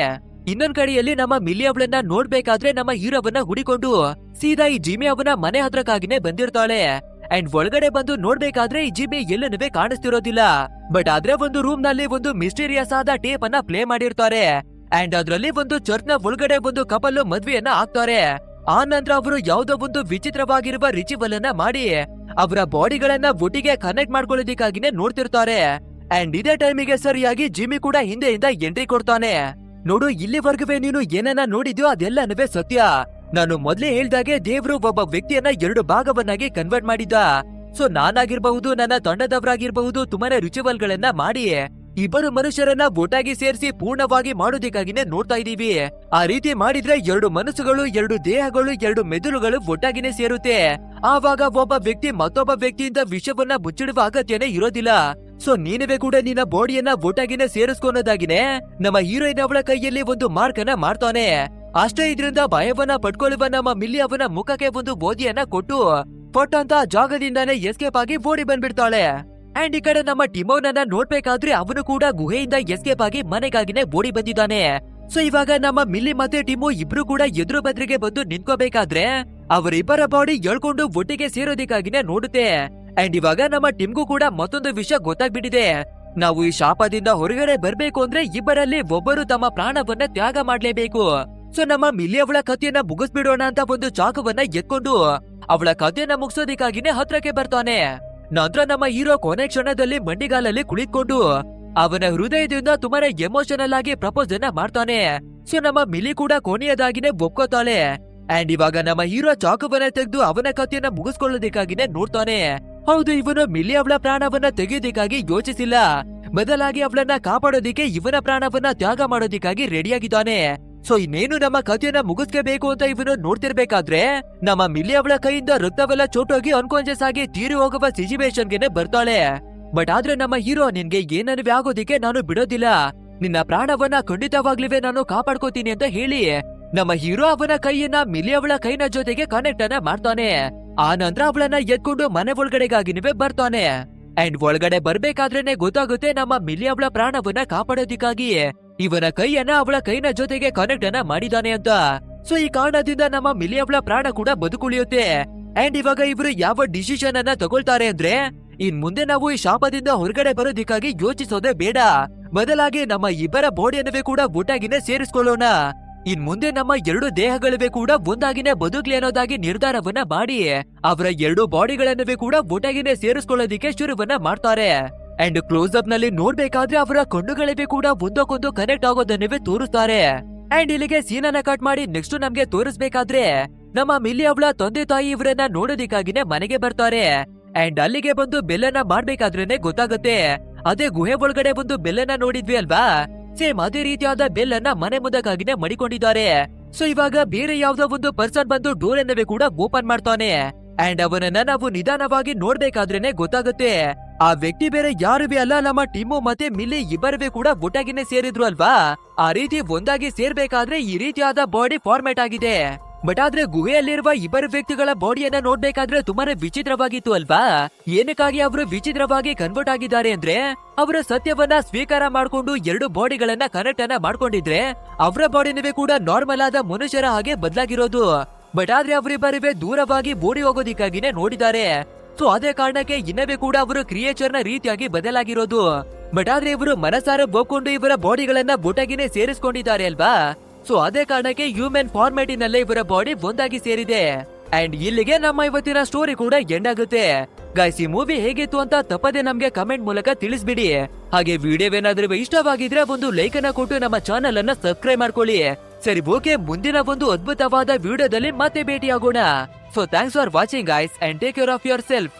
S1: ಇನ್ನೊಂದ್ ಕಡೆಯಲ್ಲಿ ನಮ್ಮ ಮಿಲ್ಲಿ ಅವಳನ್ನ ನೋಡ್ಬೇಕಾದ್ರೆ ನಮ್ಮ ಹೀರೋವನ್ನ ಹುಡಿಕೊಂಡು ಸೀದಾ ಈ ಜಿಮ್ಮಿ ಅವನ ಮನೆ ಹತ್ರಕ್ಕಾಗಿನೇ ಬಂದಿರ್ತಾಳೆ. ಅಂಡ್ ಒಳಗಡೆ ಬಂದು ನೋಡ್ಬೇಕಾದ್ರೆ ಈ ಜಿಮ್ಮಿ ಎಲ್ಲನೂ ಕಾಣಿಸ್ತಿರೋದಿಲ್ಲ. ಬಟ್ ಆದ್ರೆ ಒಂದು ರೂಮ್ ನಲ್ಲಿ ಒಂದು ಮಿಸ್ಟೀರಿಯಸ್ ಆದ ಟೇಪ್ ಅನ್ನ ಪ್ಲೇ ಮಾಡಿರ್ತಾರೆ. ಅಂಡ್ ಅದ್ರಲ್ಲಿ ಒಂದು ಚರ್ಚ್ ನ ಒಳಗಡೆ ಒಂದು ಕಪಲ್ ಮದ್ವೆಯನ್ನ ಆಗ್ತಾರೆ. ಆ ನಂತರ ಅವರು ಯಾವ್ದೋ ಒಂದು ವಿಚಿತ್ರವಾಗಿರುವ ರಿಚುವಲ್ ಅನ್ನ ಮಾಡಿ ಅವರ ಬಾಡಿಗಳನ್ನ ಒಟ್ಟಿಗೆ ಕನೆಕ್ಟ್ ಮಾಡ್ಕೊಳ್ಳೋದಿಕ್ಕಾಗಿನೇ ನೋಡ್ತಿರ್ತಾರೆ. ಅಂಡ್ ಇದೇ ಟೈಮಿಗೆ ಸರಿಯಾಗಿ ಜಿಮ್ಮಿ ಕೂಡ ಹಿಂದೆಯಿಂದ ಎಂಟ್ರಿ ಕೊಡ್ತಾನೆ. ನೋಡು, ಇಲ್ಲಿವರೆಗೂ ನೀನು ಏನನ್ನ ನೋಡಿದ್ಯೋ ಅದೆಲ್ಲನೂ ಸತ್ಯ. ನಾನು ಮೊದ್ಲೇ ಹೇಳ್ದಾಗೆ ದೇವ್ರು ಒಬ್ಬ ವ್ಯಕ್ತಿಯನ್ನ 2 ಭಾಗವನ್ನಾಗಿ ಕನ್ವರ್ಟ್ ಮಾಡಿದ್ದ. ಸೊ ನಾನಾಗಿರ್ಬಹುದು, ನನ್ನ ತಂಡದವರಾಗಿರ್ಬಹುದು, ತುಂಬಾನೇ ರಿಚುವಲ್ ಗಳನ್ನ ಮಾಡಿ ಇಬ್ಬರು ಮನುಷ್ಯರನ್ನ ಒಟ್ಟಾಗಿ ಸೇರಿಸಿ ಪೂರ್ಣವಾಗಿ ಮಾಡೋದಿಕ್ಕಾಗಿನೇ ನೋಡ್ತಾ ಇದೀವಿ. ಆ ರೀತಿ ಮಾಡಿದ್ರೆ 2 ಮನಸ್ಸುಗಳು, 2 ದೇಹಗಳು, 2 ಮೆದುಳುಗಳು ಒಟ್ಟಾಗಿನೇ ಸೇರುತ್ತೆ. ಆವಾಗ ಒಬ್ಬ ವ್ಯಕ್ತಿ ಮತ್ತೊಬ್ಬ ವ್ಯಕ್ತಿಯಿಂದ ವಿಷವನ್ನ ಮುಚ್ಚಿಡುವ ಅಗತ್ಯನೇ ಇರೋದಿಲ್ಲ. ಸೊ ನೀನುವೆ ಕೂಡ ನಿನ್ನ ಬಾಡಿಯನ್ನ ಒಟ್ಟಾಗಿನೇ ಸೇರಿಸ್ಕೊಳೋದಾಗಿನೇ ನಮ್ಮ ಹೀರೋಯಿನ್ ಅವಳ ಕೈಯಲ್ಲಿ ಒಂದು ಮಾರ್ಕ್ ಅನ್ನ ಮಾಡ್ತಾನೆ. ಅಷ್ಟೇ ಇದ್ರಿಂದ ಭಯವನ್ನ ಪಡ್ಕೊಳ್ಳುವ ನಮ್ಮ ಮಿಲ್ಲಿ ಅವನ ಮುಖಕ್ಕೆ ಒಂದು ಬೋಧಿಯನ್ನ ಕೊಟ್ಟು ಪಟ್ ಅಂತ ಜಾಗದಿಂದಾನೇ ಎಸ್ಕೇಪ್ ಆಗಿ ಓಡಿ ಬಂದ್ಬಿಡ್ತಾಳೆ. ಅಂಡ್ ಈ ಕಡೆ ನಮ್ಮ ಟಿಮೋನನ್ನ ನೋಡ್ಬೇಕಾದ್ರೆ ಅವನು ಕೂಡ ಗುಹೆಯಿಂದ ಎಸ್ಕೇಪ್ ಆಗಿ ಮನೆಗಾಗಿನೇ ಓಡಿ ಬಂದಿದ್ದಾನೆ. ಸೊ ಇವಾಗ ನಮ್ಮ ಮಿಲ್ಲಿ ಮತ್ತೆ ಟಿಮೋ ಇಬ್ರು ಕೂಡ ಎದುರು ಬದ್ರಿಗೆ ಬಂದು ನಿಂತ್ಕೋಬೇಕಾದ್ರೆ ಅವರಿಬ್ಬರ ಬಾಡಿ ಎಳ್ಕೊಂಡು ಒಟ್ಟಿಗೆ ಸೇರೋದಿಕ್ಕಾಗಿನೇ ನೋಡುತ್ತೆ. ಅಂಡ್ ಇವಾಗ ನಮ್ಮ ಟಿಮ್ಗೂ ಕೂಡ ಮತ್ತೊಂದು ವಿಷಯ ಗೊತ್ತಾಗ್ಬಿಟ್ಟಿದೆ. ನಾವು ಈ ಶಾಪದಿಂದ ಹೊರಗಡೆ ಬರ್ಬೇಕು ಅಂದ್ರೆ ಇಬ್ಬರಲ್ಲಿ ಒಬ್ಬರು ತಮ್ಮ ಪ್ರಾಣವನ್ನ ತ್ಯಾಗ ಮಾಡ್ಲೇಬೇಕು. ಸೊ ನಮ್ಮ ಮಿಲ್ಲಿ ಅವಳ ಕಥೆಯನ್ನ ಮುಗಿಸ್ಬಿಡೋಣ ಅಂತ ಒಂದು ಚಾಕುವನ್ನ ಎತ್ಕೊಂಡು ಅವಳ ಕಥೆಯನ್ನ ಮುಗಿಸೋದಿಕ್ಕಾಗಿನೇ ಹತ್ರಕ್ಕೆ ಬರ್ತಾನೆ. ನಂತರ ನಮ್ಮ ಹೀರೋ ಕೊನೆ ಕ್ಷಣದಲ್ಲಿ ಮಂಡಿಗಾಲಲ್ಲಿ ಕುಳಿತುಕೊಂಡು ಅವನ ಹೃದಯದಿಂದ ತುಂಬಾನೇ ಎಮೋಷನಲ್ ಆಗಿ ಪ್ರಪೋಸ್ ಅನ್ನ ಮಾಡ್ತಾನೆ. ಸೊ ನಮ್ಮ ಮಿಲಿ ಕೂಡ ಕೊನೆಯದಾಗಿನೇ ಒಪ್ಕೋತಾಳೆ. ಅಂಡ್ ಇವಾಗ ನಮ್ಮ ಹೀರೋ ಚಾಕುವನ್ನ ತೆಗೆದು ಅವನ ಕಥೆಯನ್ನ ಮುಗಿಸ್ಕೊಳ್ಳೋದಿಕ್ಕಾಗಿನೇ ನೋಡ್ತಾನೆ. ಹೌದು, ಇವನು ಮಿಲಿ ಅವಳ ಪ್ರಾಣವನ್ನ ತೆಗೆಯೋದಿಕ್ಕಾಗಿ ಯೋಚಿಸಿಲ್ಲ, ಬದಲಾಗಿ ಅವಳನ್ನ ಕಾಪಾಡೋದಿಕ್ಕೆ ಇವನ ಪ್ರಾಣವನ್ನ ತ್ಯಾಗ ಮಾಡೋದಿಕ್ಕಾಗಿ ರೆಡಿಯಾಗಿದ್ದಾನೆ. ಸೊ ಇನ್ನೇನು ನಮ್ಮ ಕಥೆಯನ್ನ ಮುಗಿಸ್ಕೋಬೇಕು ಅಂತ ಇವನು ನೋಡ್ತಿರ್ಬೇಕಾದ್ರೆ ನಮ್ಮ ಮಿಲಿ ಅವಳ ಕೈಯಿಂದ ರಕ್ತವೆಲ್ಲ ಚೋಟೋಗಿ ಅನ್ಕಾನ್ಶಿಯಸ್ ಆಗಿ ತೀರಿ ಹೋಗುವ ಸಿಚುವೇಶನ್ಗೆ ಬರ್ತಾಳೆ. ಬಟ್ ಆದ್ರೆ ನಮ್ಮ ಹೀರೋ, ನಿನ್ಗೆ ಏನನ್ವೇ ಆಗೋದಿಕ್ಕೆ ನಾನು ಬಿಡೋದಿಲ್ಲ, ನಿನ್ನ ಪ್ರಾಣವನ್ನ ಖಂಡಿತವಾಗ್ಲಿವೆ ನಾನು ಕಾಪಾಡ್ಕೋತೀನಿ ಅಂತ ಹೇಳಿ ನಮ್ಮ ಹೀರೋ ಅವನ ಕೈಯನ್ನ ಮಿಲಿ ಅವಳ ಕೈನ ಜೊತೆಗೆ ಕನೆಕ್ಟ್ ಅನ್ನ ಮಾಡ್ತಾನೆ. ಆ ನಂತರ ಅವಳನ್ನ ಎತ್ಕೊಂಡು ಮನೆ ಒಳಗಡೆಗಾಗಿನವೇ ಬರ್ತಾನೆ. ಅಂಡ್ ಒಳಗಡೆ ಬರ್ಬೇಕಾದ್ರೇನೆ ಗೊತ್ತಾಗುತ್ತೆ ನಮ್ಮ ಮಿಲಿ ಅವಳ ಪ್ರಾಣವನ್ನ ಕಾಪಾಡೋದಿಕ್ಕಾಗಿ ಇವನ ಕೈಯನ್ನ ಅವಳ ಕೈನ ಜೊತೆಗೆ ಕನೆಕ್ಟ್ ಅನ್ನ ಮಾಡಿದಾನೆ ಅಂತ. ಸೊ ಈ ಕಾರಣದಿಂದ ನಮ್ಮ ಮಿಲಿ ಅವಳ ಪ್ರಾಣ ಕೂಡ ಬದುಕುಳಿಯುತ್ತೆ. ಅಂಡ್ ಇವಾಗ ಇವರು ಯಾವ ಡಿಸಿಷನ್ ಅನ್ನ ತಗೊಳ್ತಾರೆ ಅಂದ್ರೆ ಇನ್ ಮುಂದೆ ನಾವು ಈ ಶಾಪದಿಂದ ಹೊರಗಡೆ ಬರೋದಿಕ್ಕಾಗಿ ಯೋಚಿಸೋದೇ ಬೇಡ. ಬದಲಾಗಿ ನಮ್ಮ ಇಬ್ಬರ ಬಾಡಿಯನ್ನವೇ ಕೂಡ ಒಟ್ಟಾಗಿನೇ ಸೇರಿಸ್ಕೊಳ್ಳೋಣ. ಇನ್ ಮುಂದೆ ನಮ್ಮ 2 ದೇಹಗಳಿವೆ ಕೂಡ ಒಂದಾಗಿನೇ ಬದುಕ್ಲಿ ಅನ್ನೋದಾಗಿ ನಿರ್ಧಾರವನ್ನ ಮಾಡಿ ಅವರ 2 ಬಾಡಿಗಳನ್ನವೇ ಕೂಡ ಒಟ್ಟಾಗಿನೇ ಸೇರಿಸ್ಕೊಳ್ಳೋದಿಕ್ಕೆ ಶುರುವನ್ನ ಮಾಡ್ತಾರೆ. ಅಂಡ್ ಕ್ಲೋಸ್ ಅಪ್ ನಲ್ಲಿ ನೋಡ್ಬೇಕಾದ್ರೆ ಅವರ ಕಣ್ಣುಗಳಿವೆ ಕೂಡ ಒಂದಕ್ಕೊಂದು ಕನೆಕ್ಟ್ ಆಗೋದನ್ನವೇ ತೋರಿಸ್ತಾರೆ. ಅಂಡ್ ಇಲ್ಲಿಗೆ ಸೀನನ್ನ ಕಟ್ ಮಾಡಿ ನೆಕ್ಸ್ಟ್ ನಮ್ಗೆ ತೋರಿಸ್ಬೇಕಾದ್ರೆ ನಮ್ಮ ಮಿಲ್ಲಿ ಅವಳ ತಂದೆ ತಾಯಿ ಇವರನ್ನ ನೋಡೋದಿಕ್ಕಾಗಿನೇ ಮನೆಗೆ ಬರ್ತಾರೆ. ಅಂಡ್ ಅಲ್ಲಿಗೆ ಬಂದು ಬೆಲ್ಲನ್ನ ಮಾಡ್ಬೇಕಾದ್ರೇನೆ ಗೊತ್ತಾಗುತ್ತೆ ಅದೇ ಗುಹೆ ಒಳಗಡೆ ಒಂದು ಬೆಲ್ಲನ್ನ ನೋಡಿದ್ವಿ ಅಲ್ವಾ, ಸೇಮ್ ಅದೇ ರೀತಿಯಾದ ಬೆಲ್ಲನ್ನ ಮನೆ ಮುಂದಕ್ಕಾಗಿನೇ ಮಡಿಕೊಂಡಿದ್ದಾರೆ. ಸೊ ಇವಾಗ ಬೇರೆ ಯಾವ್ದೋ ಒಂದು ಪರ್ಸನ್ ಬಂದು ಡೋರ್ ಅನ್ನವೇ ಕೂಡ ಓಪನ್ ಮಾಡ್ತಾನೆ. ಅಂಡ್ ಅವನನ್ನ ನಾವು ನಿಧಾನವಾಗಿ ನೋಡ್ಬೇಕಾದ್ರೇನೆ ಗೊತ್ತಾಗುತ್ತೆ ಆ ವ್ಯಕ್ತಿ ಬೇರೆ ಯಾರುವೆ ಅಲ್ಲ, ನಮ್ಮ ಟಿಮ್ಮು ಮತ್ತೆ ಮಿಲ್ಲಿ ಇಬ್ಬರವೇ ಕೂಡ ಒಟ್ಟಾಗಿನೇ ಸೇರಿದ್ರು ಅಲ್ವಾ. ಆ ರೀತಿ ಒಂದಾಗಿ ಸೇರ್ಬೇಕಾದ್ರೆ ಈ ರೀತಿಯಾದ ಬಾಡಿ ಫಾರ್ಮ್ಯಾಟ್ ಆಗಿದೆ. ಬಟ್ ಆದ್ರೆ ಗುಹೆಯಲ್ಲಿರುವ ಇಬ್ಬರು ವ್ಯಕ್ತಿಗಳ ಬಾಡಿಯನ್ನ ನೋಡ್ಬೇಕಾದ್ರೆ ತುಂಬಾನೇ ವಿಚಿತ್ರವಾಗಿತ್ತು ಅಲ್ವಾ. ಏನಕ್ಕಾಗಿ ಅವರು ವಿಚಿತ್ರವಾಗಿ ಕನ್ವರ್ಟ್ ಆಗಿದ್ದಾರೆ ಅಂದ್ರೆ ಅವರ ಸತ್ಯವನ್ನ ಸ್ವೀಕಾರ ಮಾಡ್ಕೊಂಡು 2 ಬಾಡಿಗಳನ್ನ ಕನೆಕ್ಟ್ ಅನ್ನ ಮಾಡ್ಕೊಂಡಿದ್ರೆ ಅವರ ಬಾಡಿನವೇ ಕೂಡ ನಾರ್ಮಲ್ ಆದ ಮನುಷ್ಯರ ಹಾಗೆ ಬದಲಾಗಿರೋದು. ಬಟ್ ಆದ್ರೆ ಅವರಿಬ್ಬರಿವೆ ದೂರವಾಗಿ ಓಡಿ ಹೋಗೋದಿಕ್ಕಾಗಿನೇ ನೋಡಿದ್ದಾರೆ. ಸೊ ಅದೇ ಕಾರಣಕ್ಕೆ ಇನ್ನವೇ ಕೂಡ ಅವರು ಕ್ರಿಯೇಚರ್ ನ ರೀತಿಯಾಗಿ ಬದಲಾಗಿರೋದು. ಬಟ್ ಆದ್ರೆ ಇವರು ಮನಸಾರ ಒಪ್ಕೊಂಡು ಇವರ ಬಾಡಿಗಳನ್ನ ಒಟ್ಟಾಗಿನೇ ಸೇರಿಸ್ಕೊಂಡಿದ್ದಾರೆ ಅಲ್ವಾ. ಸೊ ಅದೇ ಕಾರಣಕ್ಕೆ ಹ್ಯೂಮನ್ ಫಾರ್ಮ್ಯಾಟಿನಲ್ಲೇ ಇವರ ಬಾಡಿ ಒಂದಾಗಿ ಸೇರಿದೆ. ಅಂಡ್ ಇಲ್ಲಿಗೆ ನಮ್ಮ ಇವತ್ತಿನ ಸ್ಟೋರಿ ಕೂಡ ಎಂಡ್ ಆಗುತ್ತೆ. ಗೈಸ್, ಈ ಮೂವಿ ಹೇಗಿತ್ತು ಅಂತ ತಪ್ಪದೆ ನಮ್ಗೆ ಕಮೆಂಟ್ ಮೂಲಕ ತಿಳಿಸ್ಬಿಡಿ. ಹಾಗೆ ವಿಡಿಯೋವೇನಾದ್ರೂ ಇಷ್ಟವಾಗಿದ್ರೆ ಒಂದು ಲೈಕ್ ಅನ್ನ ಕೊಟ್ಟು ನಮ್ಮ ಚಾನೆಲ್ ಅನ್ನ ಸಬ್ಸ್ಕ್ರೈಬ್ ಮಾಡ್ಕೊಳ್ಳಿ. ಸರಿ, ಓಕೆ, ಮುಂದಿನ ಒಂದು ಅದ್ಭುತವಾದ ವಿಡಿಯೋದಲ್ಲಿ ಮತ್ತೆ ಭೇಟಿಯಾಗೋಣ. So thanks for watching guys and take care of your self.